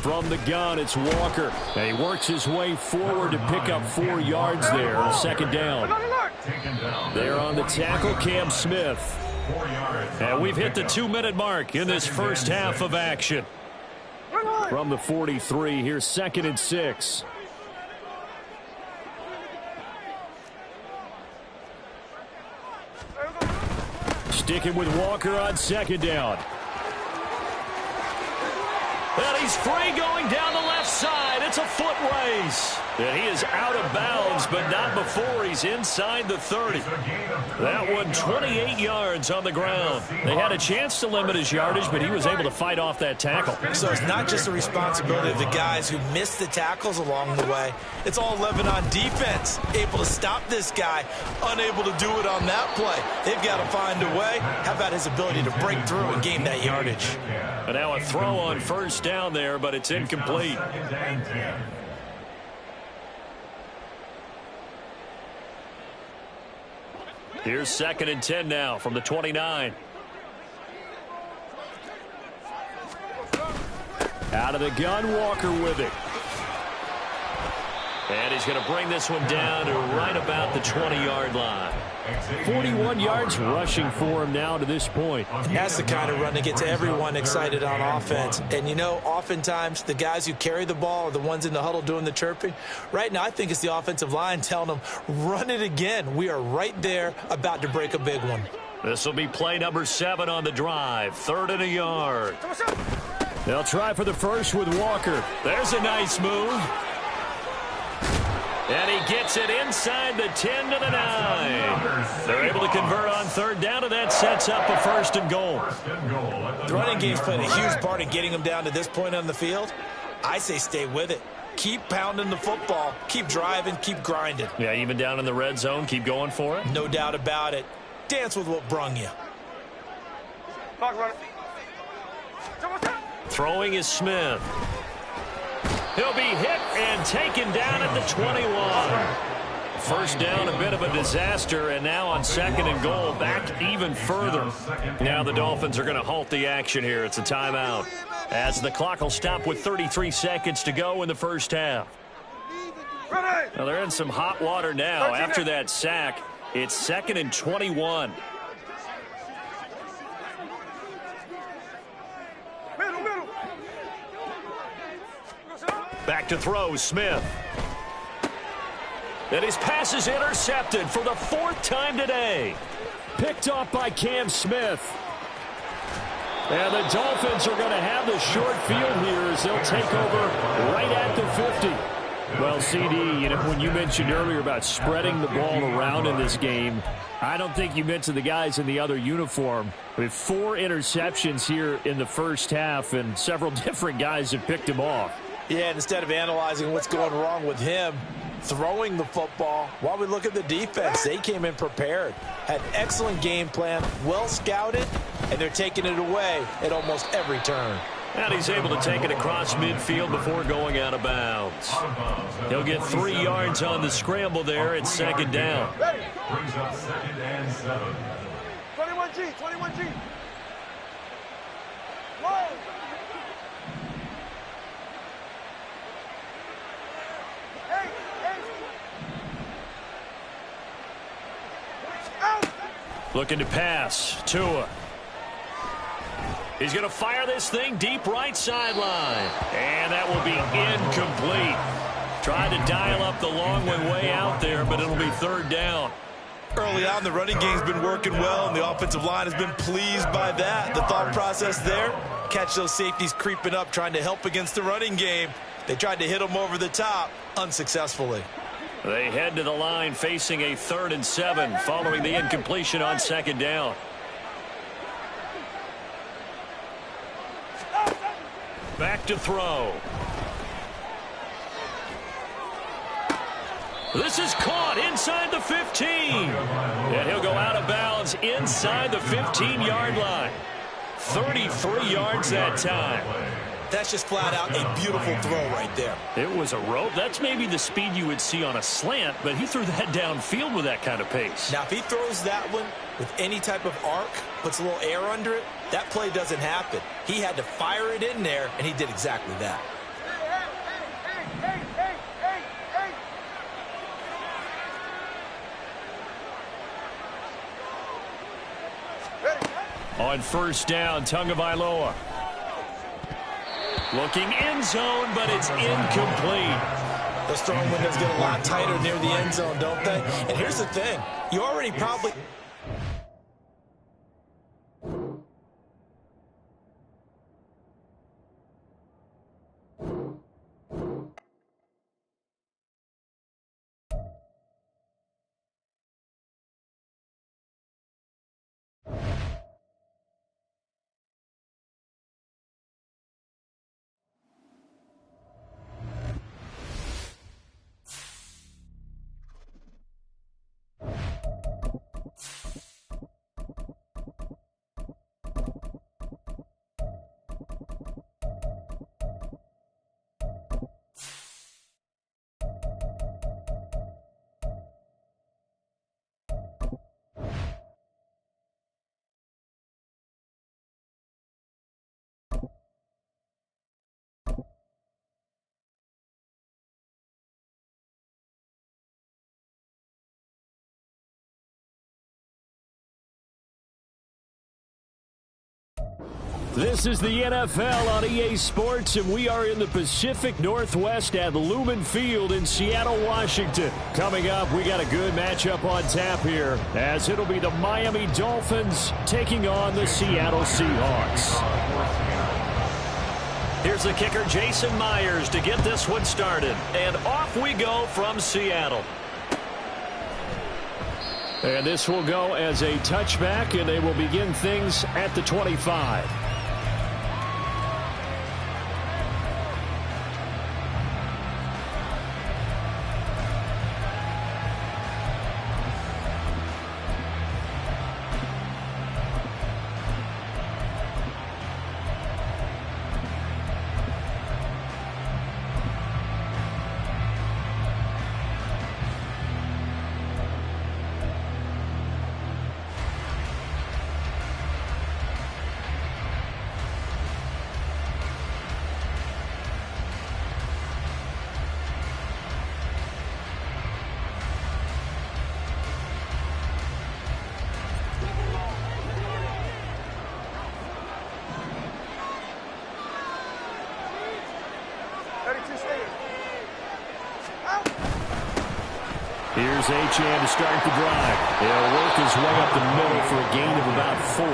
From the gun, it's Walker. And he works his way forward to pick up 4 yards there on second down. There on the tackle, Cam Smith. And we've hit the 2-minute mark in this first half of action. From the 43, here's 2nd and 6. Sticking with Walker on second down. And he's free going down the left side. It's a foot race. And he is out of bounds, but not before he's inside the 30. That one 28 yards on the ground. They had a chance to limit his yardage, but he was able to fight off that tackle. So it's not just the responsibility of the guys who missed the tackles along the way. It's all 11 on defense. Able to stop this guy, unable to do it on that play. They've got to find a way. How about his ability to break through and gain that yardage? And now a throw on first down there, but it's incomplete. Here's 2nd and 10 now from the 29. Out of the gun, Walker with it. And he's going to bring this one down to right about the 20-yard line. 41 yards rushing for him now to this point. That's the kind of run that gets everyone excited on offense. And, you know, oftentimes the guys who carry the ball are the ones in the huddle doing the chirping. Right now, I think it's the offensive line telling them, run it again. We are right there about to break a big one. This will be play number 7 on the drive. 3rd and a yard. They'll try for the first with Walker. There's a nice move. And he gets it inside the 10 to the 9. They're able to convert on 3rd down, and that sets up a 1st and goal. The running game's playing a huge part in getting them down to this point on the field. I say stay with it. Keep pounding the football. Keep driving. Keep grinding. Yeah, even down in the red zone, keep going for it. No doubt about it. Dance with what brung you. Throwing is Smith. He'll be hit and taken down at the 21. First down, a bit of a disaster, and now on 2nd and goal, back even further. Now the Dolphins are going to halt the action here. It's a timeout, as the clock will stop with 33 seconds to go in the first half. Well, they're in some hot water now. After that sack, it's 2nd and 21. Back to throw, Smith. And his pass is intercepted for the 4th time today. Picked off by Cam Smith. And the Dolphins are going to have the short field here as they'll take over right at the 50. Well, CD, you know, when you mentioned earlier about spreading the ball around in this game, I don't think you mentioned the guys in the other uniform. With 4 interceptions here in the first half, and several different guys have picked him off. Yeah, and instead of analyzing what's going wrong with him throwing the football, while we look at the defense, they came in prepared, had an excellent game plan, well scouted, and they're taking it away at almost every turn. And he's able to take it across midfield before going out of bounds. He'll get 3 yards on the scramble there at second down. Brings up 2nd and 7. 21G, 21G. Whoa. Hey, hey. Out. Looking to pass. Tua. He's going to fire this thing deep right sideline. And that will be incomplete. Tried to dial up the long one way out there, but it'll be 3rd down. Early on, the running game's been working well, and the offensive line has been pleased by that. The thought process there, catch those safeties creeping up, trying to help against the running game. They tried to hit them over the top, unsuccessfully. They head to the line facing a 3rd and 7 following the incompletion on 2nd down. Back to throw. This is caught inside the 15. And he'll go out of bounds inside the 15-yard line. 33 yards that time. That's just flat out a beautiful throw right there. It was a rope. That's maybe the speed you would see on a slant, but he threw that downfield with that kind of pace. Now, if he throws that one with any type of arc, puts a little air under it, that play doesn't happen. He had to fire it in there, and he did exactly that. On 1st down, Tagovailoa. Looking end zone, but it's incomplete. Those throwing windows get a lot tighter near the end zone, don't they? And here's the thing. You already probably... This is the NFL on EA Sports, and we are in the Pacific Northwest at Lumen Field in Seattle, Washington. Coming up, we got a good matchup on tap here, as it'll be the Miami Dolphins taking on the Seattle Seahawks. Here's the kicker, Jason Myers, to get this one started. And off we go from Seattle. And this will go as a touchback, and they will begin things at the 25. Here's Achane to start the drive. He'll work his way up the middle for a gain of about 4,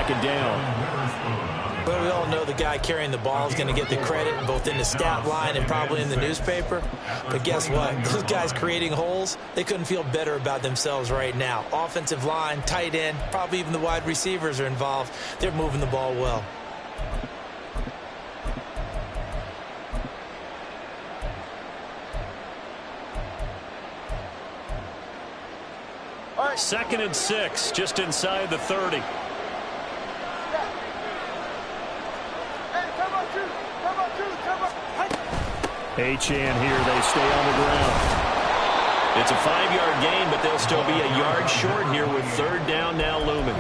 2nd down. But we all know the guy carrying the ball is going to get the credit both in the stat line and probably in the newspaper. But guess what? Those guys creating holes, they couldn't feel better about themselves right now. Offensive line, tight end, probably even the wide receivers are involved. They're moving the ball well. Second and 6, just inside the 30. Achane here. They stay on the ground. It's a 5-yard gain, but they'll still be a yard short here with third down now looming.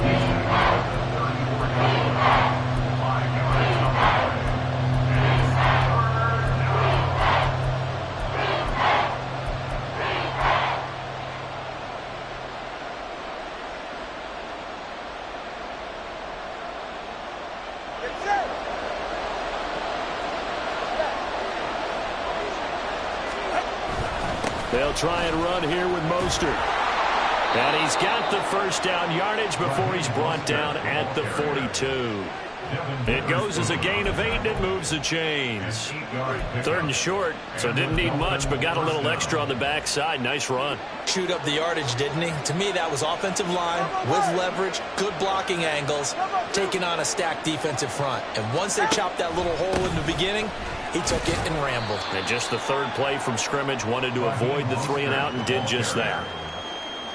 They'll try and run here with Mostert. And he's got the first down yardage before he's brought down at the 42. It goes as a gain of 8, and it moves the chains. Third and short, so didn't need much, but got a little extra on the backside. Nice run. Chewed up the yardage, didn't he? To me, that was offensive line with leverage, good blocking angles, taking on a stacked defensive front. And once they chopped that little hole in the beginning, he took it and rambled. And just the third play from scrimmage, wanted to avoid the 3-and-out and did just that.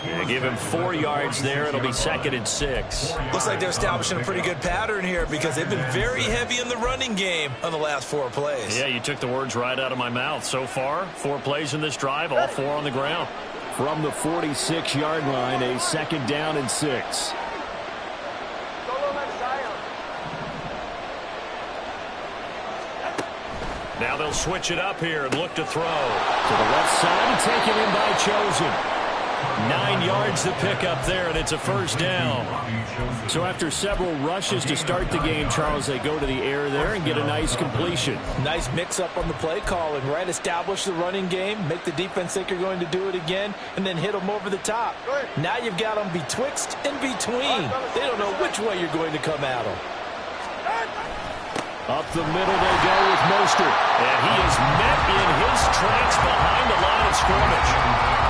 And give him 4 yards there. It'll be 2nd and 6. Looks like they're establishing a pretty good pattern here because they've been very heavy in the running game on the last 4 plays. Yeah, you took the words right out of my mouth. So far, 4 plays in this drive, all 4 on the ground. From the 46-yard line, a 2nd down and 6. Now they'll switch it up here and look to throw. To the left side and taken in by Chosen. 9 yards to pick up there, and it's a first down. So after several rushes to start the game, Charles, they go to the air there and get a nice completion. Nice mix-up on the play calling, right? Establish the running game, make the defense think you're going to do it again, and then hit them over the top. Now you've got them betwixt and between. They don't know which way you're going to come at them. Up the middle they go with Mostert. And he is met in his tracks behind the line of scrimmage.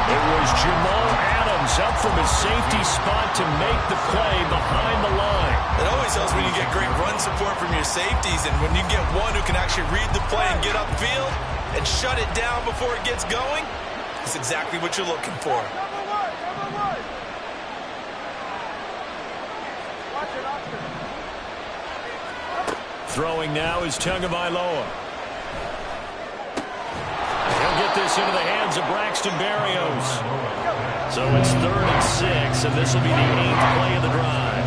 It was Jamal Adams up from his safety spot to make the play behind the line. It always helps when you get great run support from your safeties, and when you get one who can actually read the play and get upfield and shut it down before it gets going, it's exactly what you're looking for. Throwing now is Tagovailoa. He'll get this into the hands of Braxton Berrios. So it's 3rd and 6, and this will be the 8th play of the drive.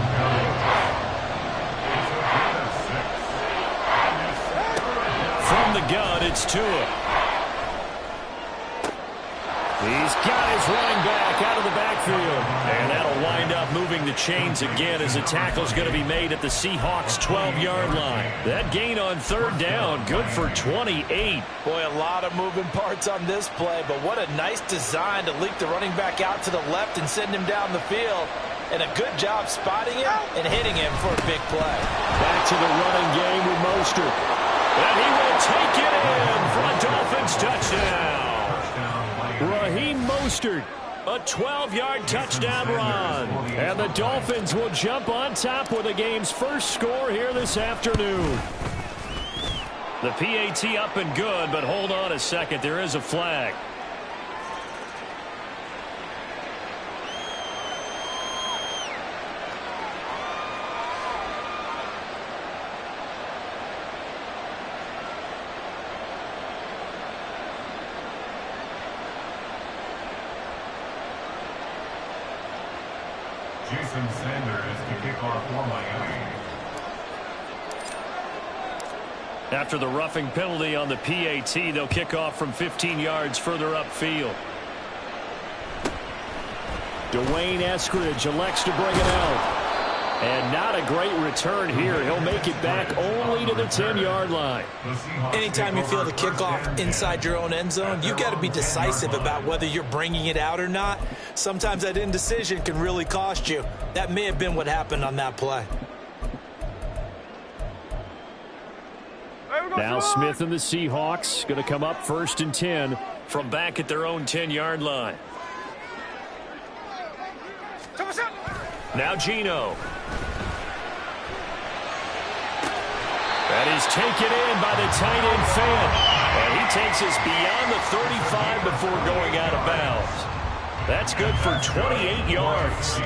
From the gun, it's Tua. He's got his running back out of the backfield. And that'll wind up moving the chains again as the tackle's going to be made at the Seahawks' 12-yard line. That gain on 3rd down, good for 28. Boy, a lot of moving parts on this play, but what a nice design to leak the running back out to the left and send him down the field. And a good job spotting him and hitting him for a big play. Back to the running game with Mostert. And he will take it in for a Dolphins touchdown. Raheem Mostert, a 12-yard touchdown run. And the Dolphins will jump on top with the game's first score here this afternoon. The PAT up and good, but hold on a second. There is a flag. Jason Sanders to kick off for Miami. After the roughing penalty on the PAT, they'll kick off from 15 yards further upfield. Dwayne Eskridge elects to bring it out. And not a great return here. He'll make it back only to the 10-yard line. Anytime you feel the kickoff inside your own end zone, you've got to be decisive about whether you're bringing it out or not. Sometimes that indecision can really cost you. That may have been what happened on that play. Now Smith and the Seahawks going to come up 1st and 10 from back at their own 10-yard line. Now Geno. That is taken in by the tight end Fant. And he takes us beyond the 35 before going out of bounds. That's good for 28 yards.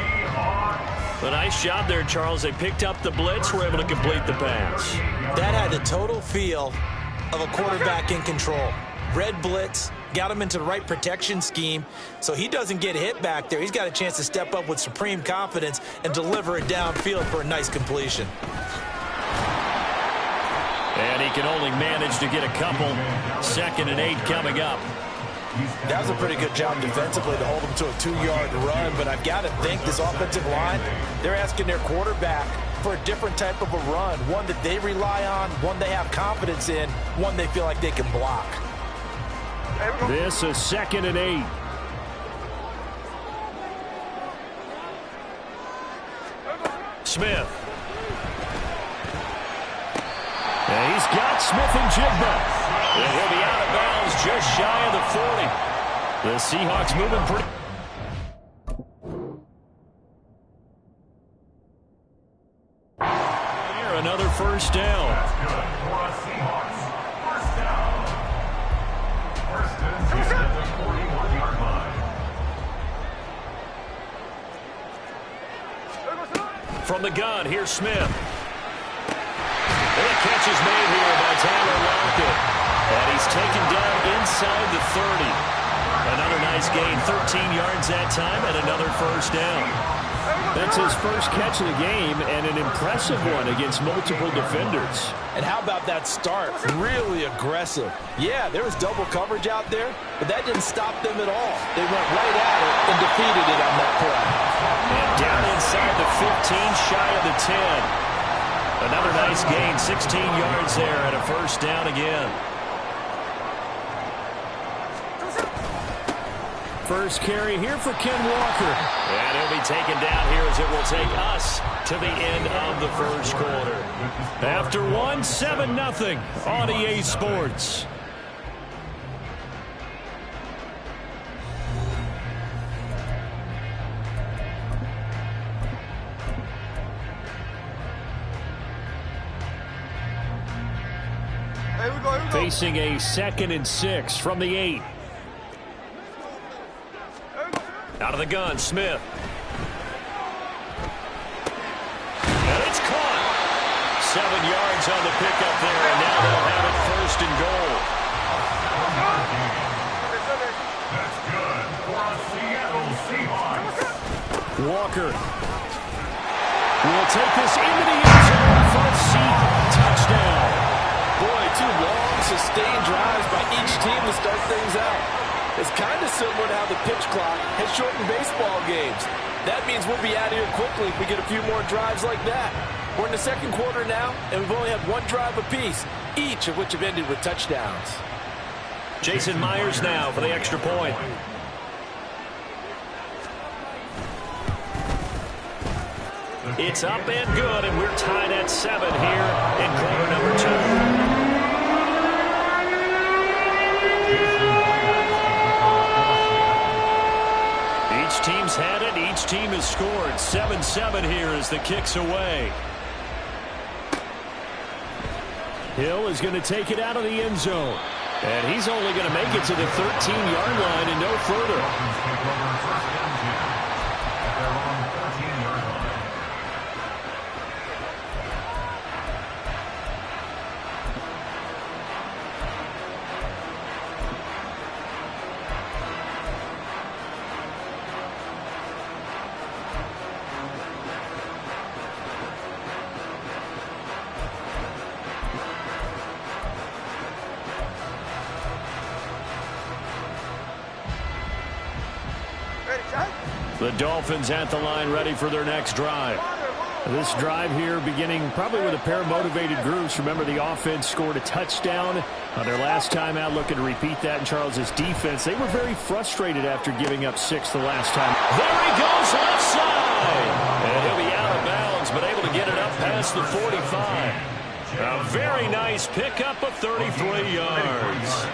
A nice job there, Charles. They picked up the blitz, were able to complete the pass. That had the total feel of a quarterback in control. read blitz, got him into the right protection scheme, so he doesn't get hit back there. He's got a chance to step up with supreme confidence and deliver it downfield for a nice completion. And he can only manage to get a couple. 2nd and 8 coming up. That was a pretty good job defensively to hold him to a 2-yard run, but I've got to think this offensive line, they're asking their quarterback for a different type of a run, one that they rely on, one they have confidence in, one they feel like they can block. This is 2nd and 8. Smith. And he's got Smith and Jigba. And he'll be out of bounds just shy of the 40. The Seahawks moving pretty. Here, another first down. That's good for a Seahawks. First down. First and 10 at the 41-yard line. From the gun, here's Smith. And a catch is made here by Tyler Lockett. And he's taken down inside the 30. Another nice gain, 13 yards that time, and another first down. That's his first catch of the game, and an impressive one against multiple defenders. And how about that start? Really aggressive. Yeah, there was double coverage out there, but that didn't stop them at all. They went right at it and defeated it on that play. And down inside the 15, shy of the 10. Another nice gain, 16 yards there, and a first down again. First carry here for Ken Walker. And he'll be taken down here as it will take us to the end of the first quarter. After 7-0 on EA Sports. Facing a 2nd and 6 from the 8. Out of the gun, Smith. And it's caught. 7 yards on the pickup there, and now they'll have it 1st and goal. That's good for a Seattle Seahawks. Walker will take this into the end zone for a Seahawks touchdown. Boy, 2 long, sustained drives by each team to start things out. It's kind of similar to how the pitch clock has shortened baseball games. That means we'll be out of here quickly if we get a few more drives like that. We're in the 2nd quarter now, and we've only had 1 drive apiece, each of which have ended with touchdowns. Jason Myers now for the extra point. It's up and good, and we're tied at 7 here in quarter number 2. Each team's had it. Each team has scored. 7-7 here as the kick's away. Hill is going to take it out of the end zone. And he's only going to make it to the 13-yard line and no further. The Dolphins at the line ready for their next drive. This drive here beginning probably with a pair of motivated groups. Remember, the offense scored a touchdown on their last time out, looking to repeat that in Charles's defense. They were very frustrated after giving up 6 the last time. There he goes left side. And he'll be out of bounds, but able to get it up past the 45. A very nice pickup of 33 yards.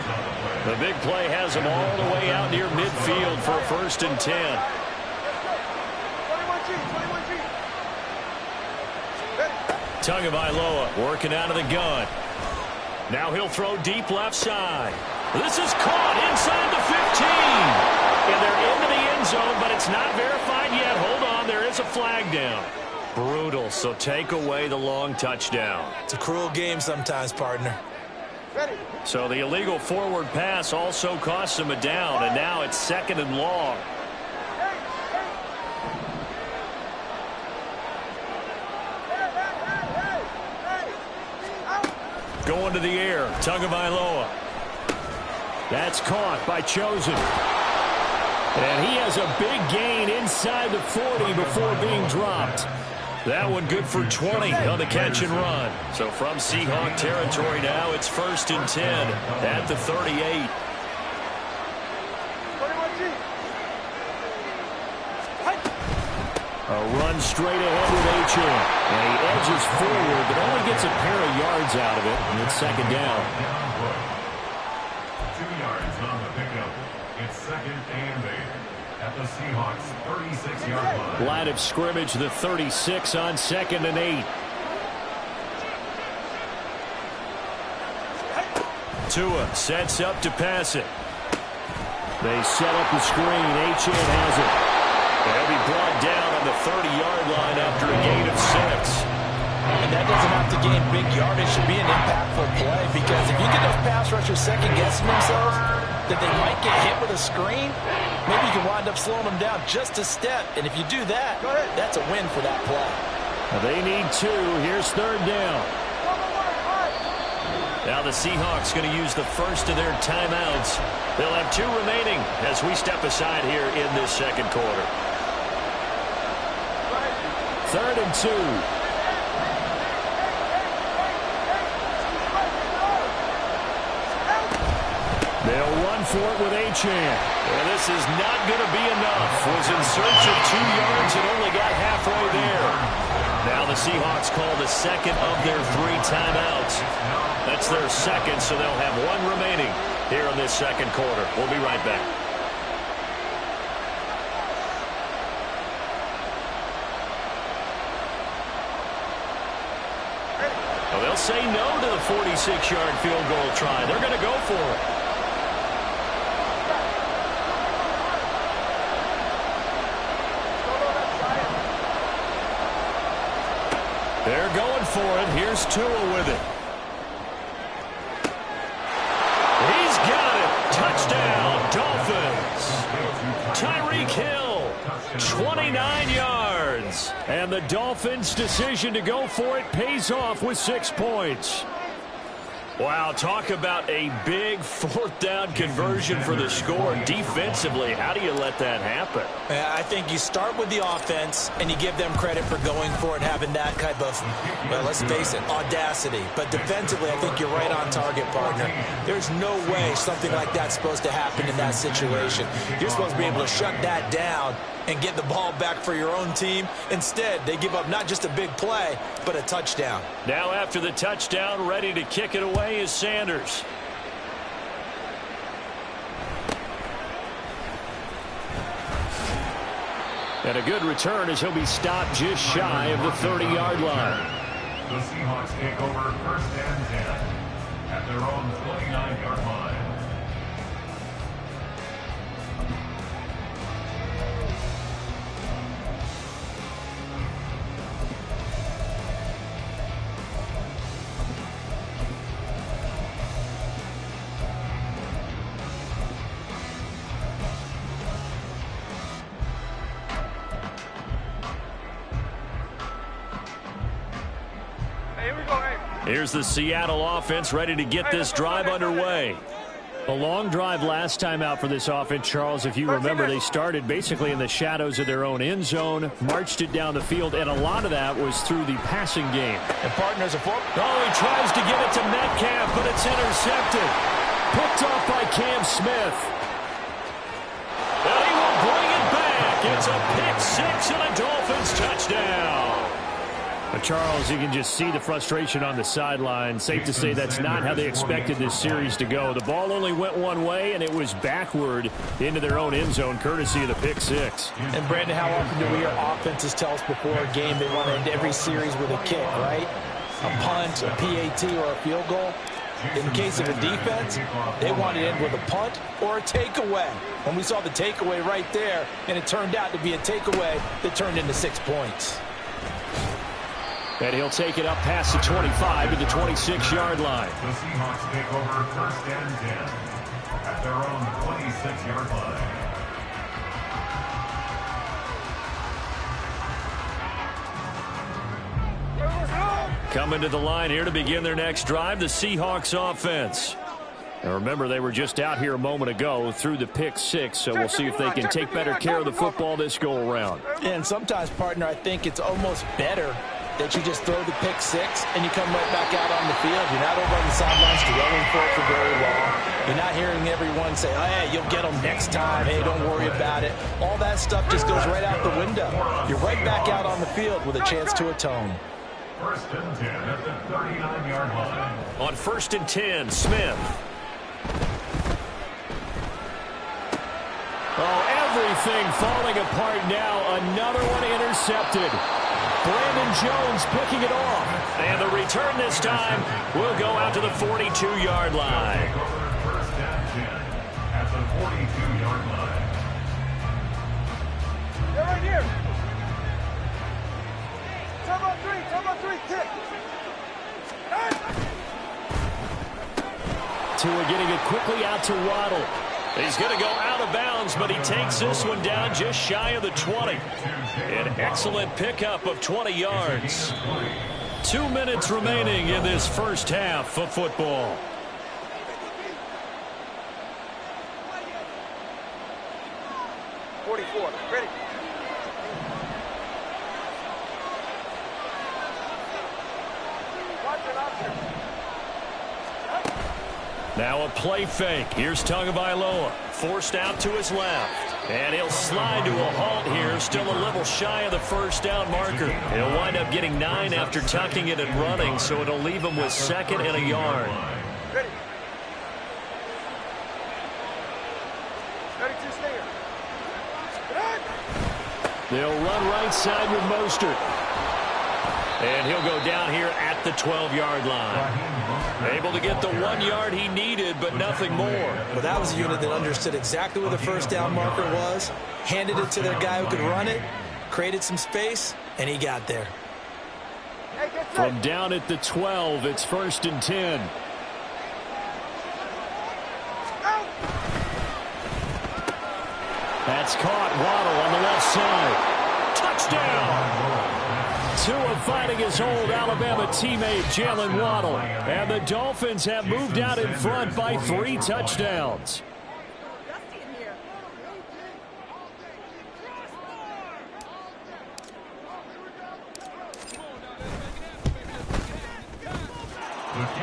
The big play has him all the way out near midfield for a 1st and 10. Tagovailoa working out of the gun. Now he'll throw deep left side. This is caught inside the 15. And they're into the end zone, but it's not verified yet. Hold on, there is a flag down. Brutal, so take away the long touchdown. It's a cruel game sometimes, partner. So the illegal forward pass also cost him a down, and now it's 2nd and long. Going to the air, Tagovailoa. That's caught by Chosen. And he has a big gain inside the 40 before being dropped. That one good for 20 on the catch and run. So from Seahawk territory now, it's 1st and 10 at the 38. A run straight ahead with H.M. And he edges forward, but only gets a pair of yards out of it. And it's 2nd down. 2 yards on the pickup. It's 2nd and 8 at the Seahawks' 36-yard line. Line of scrimmage, the 36 on 2nd and 8. Tua sets up to pass it. They set up the screen. H.M. has it. They'll be brought down on the 30-yard line after a gain of 6. And that doesn't have to gain big yardage. It should be an impactful play, because if you get those pass rushers second-guessing themselves that they might get hit with a screen, maybe you can wind up slowing them down just a step. And if you do that, that's a win for that play. They need 2. Here's 3rd down. Now the Seahawks going to use the first of their timeouts. They'll have 2 remaining as we step aside here in this 2nd quarter. 3rd and 2. They'll run for it with H.M. And this is not going to be enough. Was in search of 2 yards and only got halfway there. Now the Seahawks call the 2nd of their 3 timeouts. That's their 2nd, so they'll have 1 remaining here in this 2nd quarter. We'll be right back. Well, they'll say no to the 46-yard field goal try. They're going to go for it. They're going for it. Here's Tua with it. He's got it. Touchdown, Dolphins. Tyreek Hill, 29 yards. And the Dolphins' decision to go for it pays off with 6 points. Wow, talk about a big 4th down conversion for the score. Defensively, how do you let that happen? I think you start with the offense, and you give them credit for going for it, having that type of, well, let's face it, audacity. But defensively, I think you're right on target, partner. There's no way something like that's supposed to happen in that situation. You're supposed to be able to shut that down and get the ball back for your own team. Instead, they give up not just a big play, but a touchdown. Now after the touchdown, ready to kick it away is Sanders. And a good return as he'll be stopped just shy of the 30-yard line. The Seahawks take over 1st and 10 at their own 29-yard line. Here's the Seattle offense ready to get this drive underway. A long drive last time out for this offense, Charles. If you remember, they started basically in the shadows of their own end zone, marched it down the field, and a lot of that was through the passing game. And partners are he tries to get it to Metcalf, but it's intercepted. Picked off by Cam Smith. And he will bring it back. It's a pick 6 and a Dolphins touchdown. Charles, you can just see the frustration on the sideline. Safe to say that's not how they expected this series to go. The ball only went one way, and it was backward into their own end zone, courtesy of the pick 6. And, Brandon, how often do we hear offenses tell us before a game they want to end every series with a kick, right? A punt, a PAT, or a field goal. In the case of a defense, they want to end with a punt or a takeaway. And we saw the takeaway right there, and it turned out to be a takeaway that turned into 6 points. And he'll take it up past the 25 to the 26-yard line. The Seahawks take over first and 10 at their own 26-yard line. Coming to the line here to begin their next drive, the Seahawks offense. And remember, they were just out here a moment ago through the pick six, so we'll see if they can take better care of the football this go-around. And sometimes, partner, I think it's almost better that you just throw the pick six and you come right back out on the field. You're not over on the sidelines dwelling for it for very long. You're not hearing everyone say, oh, hey, you'll get them next time. Hey, don't worry about it. All that stuff just goes right out the window. You're right back out on the field with a chance to atone. First and 10 at the 39-yard line. On first and 10, Smith. Oh, everything falling apart now. Another one intercepted. Brandon Jones picking it off. And the return this time will go out to the 42-yard line. First and 10 at the 42-yard line. They're right here. Come on, three, kick. Tua getting it quickly out to Waddle. He's going to go out of bounds, but he takes this one down just shy of the 20. An excellent pickup of 20 yards. 2 minutes remaining in this first half of football. Ready. Watch it, option. Now a play fake. Here's Tagovailoa. Forced out to his left. And he'll slide to a halt here. Still a little shy of the first down marker. He'll wind up getting 9 after tucking it and running, so it'll leave him with second and a yard. Ready. Ready to stay here. They'll run right side with Mostert. And he'll go down here at the 12-yard line. Able to get the 1 yard he needed, but nothing more. Well, that was a unit that understood exactly where the first down marker was, handed it to their guy who could run it, created some space, and he got there. Hey, get set. From down at the 12, it's first and 10. Out. That's caught. Waddle on the left side. Touchdown! Tua fighting his old Alabama teammate Jalen Waddle. And the Dolphins have moved out in front by 3 touchdowns.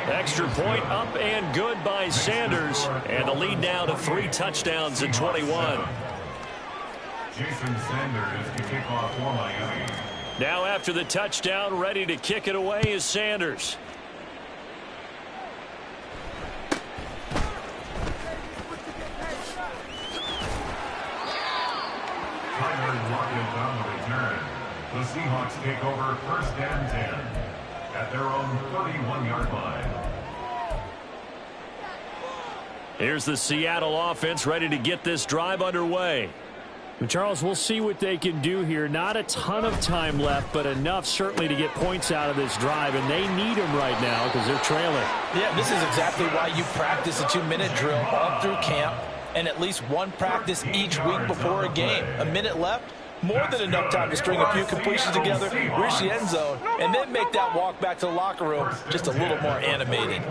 Extra point up and good by Sanders. And the lead now to 3 touchdowns in 21. Jason Sanders to kick off for Miami. Now after the touchdown, ready to kick it away is Sanders. Tyler Lockett on the return. The Seahawks take over first and 10 at their own 31-yard line. Here's the Seattle offense ready to get this drive underway. And Charles, we'll see what they can do here. Not a ton of time left, but enough certainly to get points out of this drive, and they need them right now because they're trailing. Yeah, this is exactly why you practice a 2-minute drill all through camp and at least one practice each week before a game. A minute left, more than enough time to string a few completions together, reach the end zone, and then make that walk back to the locker room just a little more animated.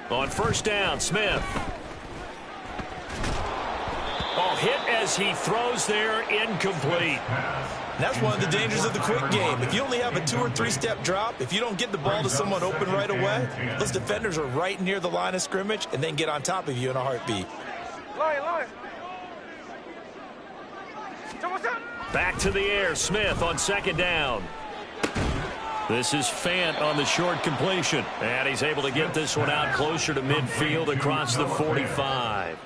On first down, Smith. Oh, hit as he throws there, incomplete. That's one of the dangers of the quick game. If you only have a 2- or 3-step drop, if you don't get the ball to someone open right away, those defenders are right near the line of scrimmage and then get on top of you in a heartbeat. Line. Back to the air, Smith on second down. This is Fant on the short completion. And he's able to get this one out closer to midfield across the 45.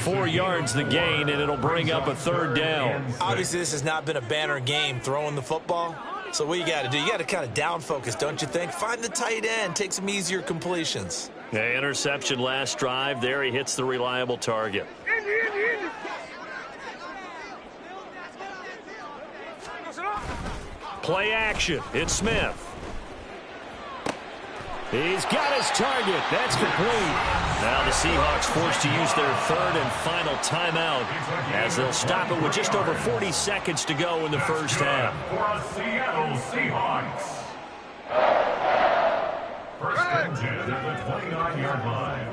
4 yards the gain, and it'll bring up a third down. Obviously, this has not been a banner game throwing the football. So what you got to do, you got to kind of down focus, don't you think? Find the tight end, take some easier completions. Yeah, interception last drive. There he hits the reliable target. Play action. It's Smith. He's got his target. That's complete. Now the Seahawks forced to use their third and final timeout as they'll stop it with just over 40 seconds to go in the first half. For Seattle Seahawks. First and 10 at the 29-yard line.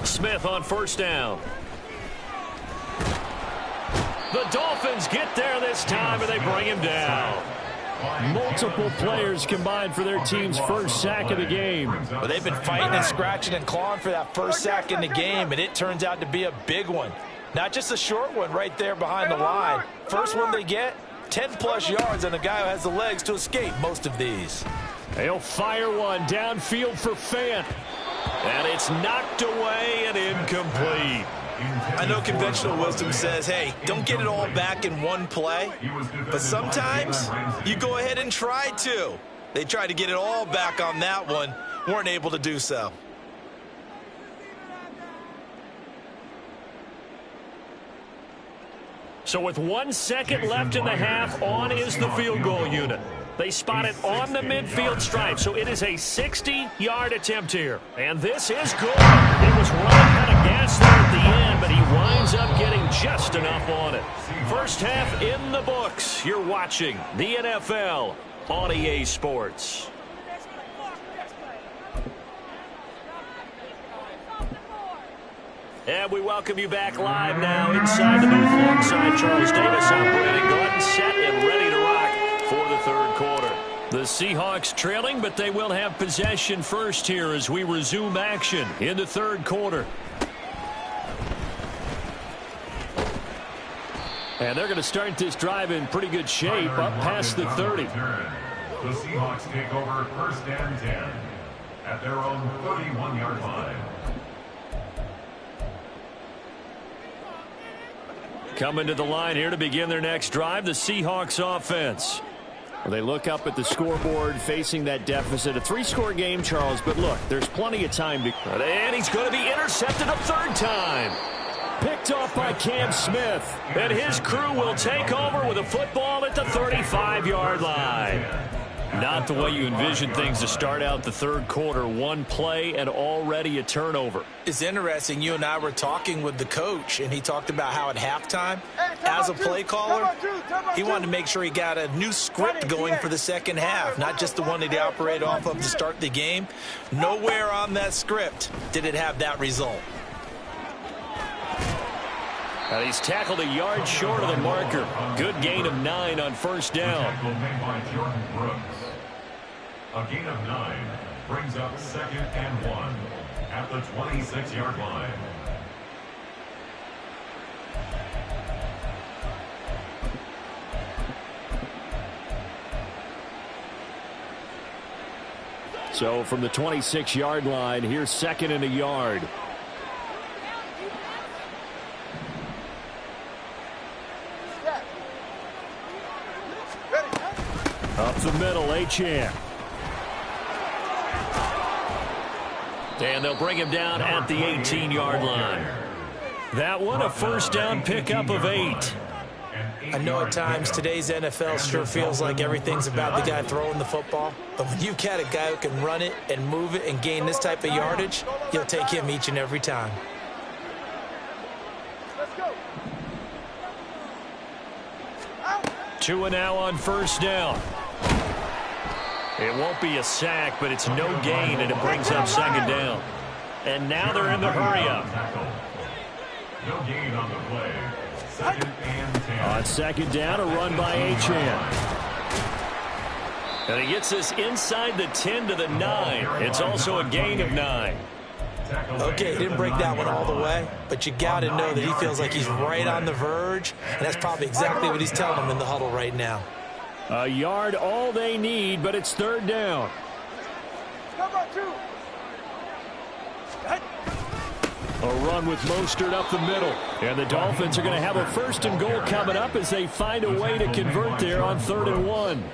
Smith on first down. The Dolphins get there this time, and they bring him down. Multiple players combined for their team's first sack of the game. But they've been fighting and scratching and clawing for that first sack in the game, and it turns out to be a big one. Not just a short one right there behind the line. First one they get, 10-plus yards, and a guy who has the legs to escape most of these. They'll fire one downfield for Fant. And it's knocked away and incomplete. I know conventional wisdom says, hey, don't get it all back in one play. But sometimes you go ahead and try to. They tried to get it all back on that one, weren't able to do so. So with 1 second left in the half, on is the field goal unit. They spot it on the midfield stripe, so it is a 60-yard attempt here. And this is good. It was running out of gas there at the end, but he winds up getting just enough on it. First half in the books. You're watching the NFL on EA Sports. And we welcome you back live now inside the booth alongside Charles Davis. I'm Brandon Gordon, set and ready to rock for the third quarter. The Seahawks trailing, but they will have possession first here as we resume action in the third quarter. And they're going to start this drive in pretty good shape up past the 30. The Seahawks take over first and 10 at their own 31-yard line. Coming to the line here to begin their next drive, the Seahawks offense. Well, they look up at the scoreboard facing that deficit. A 3-score game, Charles, but look, there's plenty of time to... And he's going to be intercepted a third time. Picked off by Cam Smith. And his crew will take over with a football at the 35-yard line. Not the way you envision things to start out the third quarter. One play and already a turnover. It's interesting. You and I were talking with the coach, and he talked about how at halftime, as a play caller, he wanted to make sure he got a new script going for the second half, not just the one that he operated off of to start the game. Nowhere on that script did it have that result. And he's tackled a yard short of the marker. Good gain of 9 on first down. Made by Jordan Brooks. A gain of 9 brings up second and 1 at the 26-yard line. So from the 26-yard line, here's second and a yard. Up the middle, Achane. And they'll bring him down at the 18-yard line. That one, a first down pickup of 8. I know at times today's NFL sure feels like everything's about the guy throwing the football. But when you've got a guy who can run it and move it and gain this type of yardage, you'll take him each and every time. Let's go. 2 and now on first down. It won't be a sack, but it's no gain, and it brings up second down. And now they're in the hurry-up. No gain on the play. Second and 10. On second down, a run by Achane. And he gets this inside the 10 to the 9. It's also a gain of 9. Okay, he didn't break that one all the way, but you got to know that he feels like he's right on the verge, and that's probably exactly what he's telling him in the huddle right now. A yard, all they need, but it's third down. Cover 2. A run with Mostert up the middle. And the Dolphins are going to have a first and goal coming up as they find a way to convert there on 3rd and 1.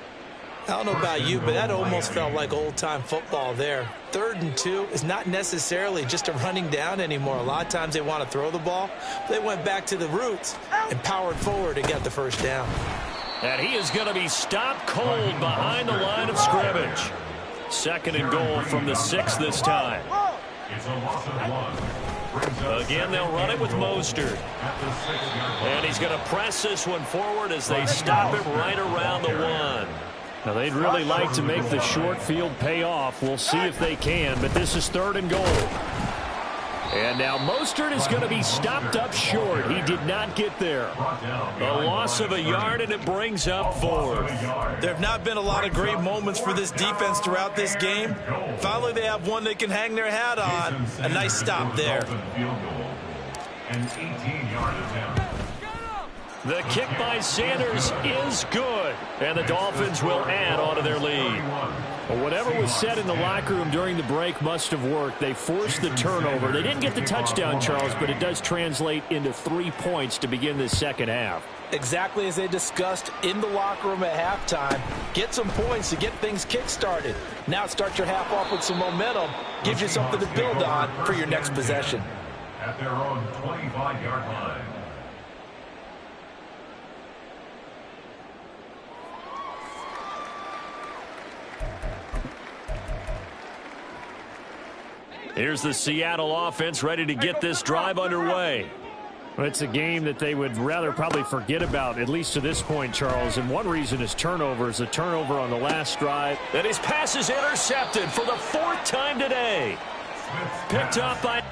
I don't know about you, but that almost felt like old-time football there. 3rd and 2 is not necessarily just a running down anymore. A lot of times they want to throw the ball. They went back to the roots and powered forward and got the first down. And he is going to be stopped cold behind the line of scrimmage. 2nd and goal from the 6 this time. It's a loss of 1. Again, they'll run it with Mostert. And he's going to press this one forward as they stop it right around the 1. Now, they'd really like to make the short field pay off. We'll see if they can, but this is 3rd and goal. And now Mostert is going to be stopped up short. He did not get there. A loss of a yard, and it brings up 4th. There have not been a lot of great moments for this defense throughout this game. Finally, they have one they can hang their hat on. A nice stop there. An 18-yard attempt. The kick by Sanders is good, and the Dolphins will add on to their lead. Well, whatever was said in the locker room during the break must have worked. They forced the turnover. They didn't get the touchdown, Charles, but it does translate into 3 points to begin the second half. Exactly as they discussed in the locker room at halftime. Get some points to get things kick-started. Now start your half off with some momentum. Gives you something to build on for your next possession. At their own 25-yard line. Here's the Seattle offense ready to get this drive underway. Well, it's a game that they would rather probably forget about, at least to this point, Charles. And one reason is turnovers. A turnover on the last drive. And his pass is intercepted for the 4th time today. Picked up by...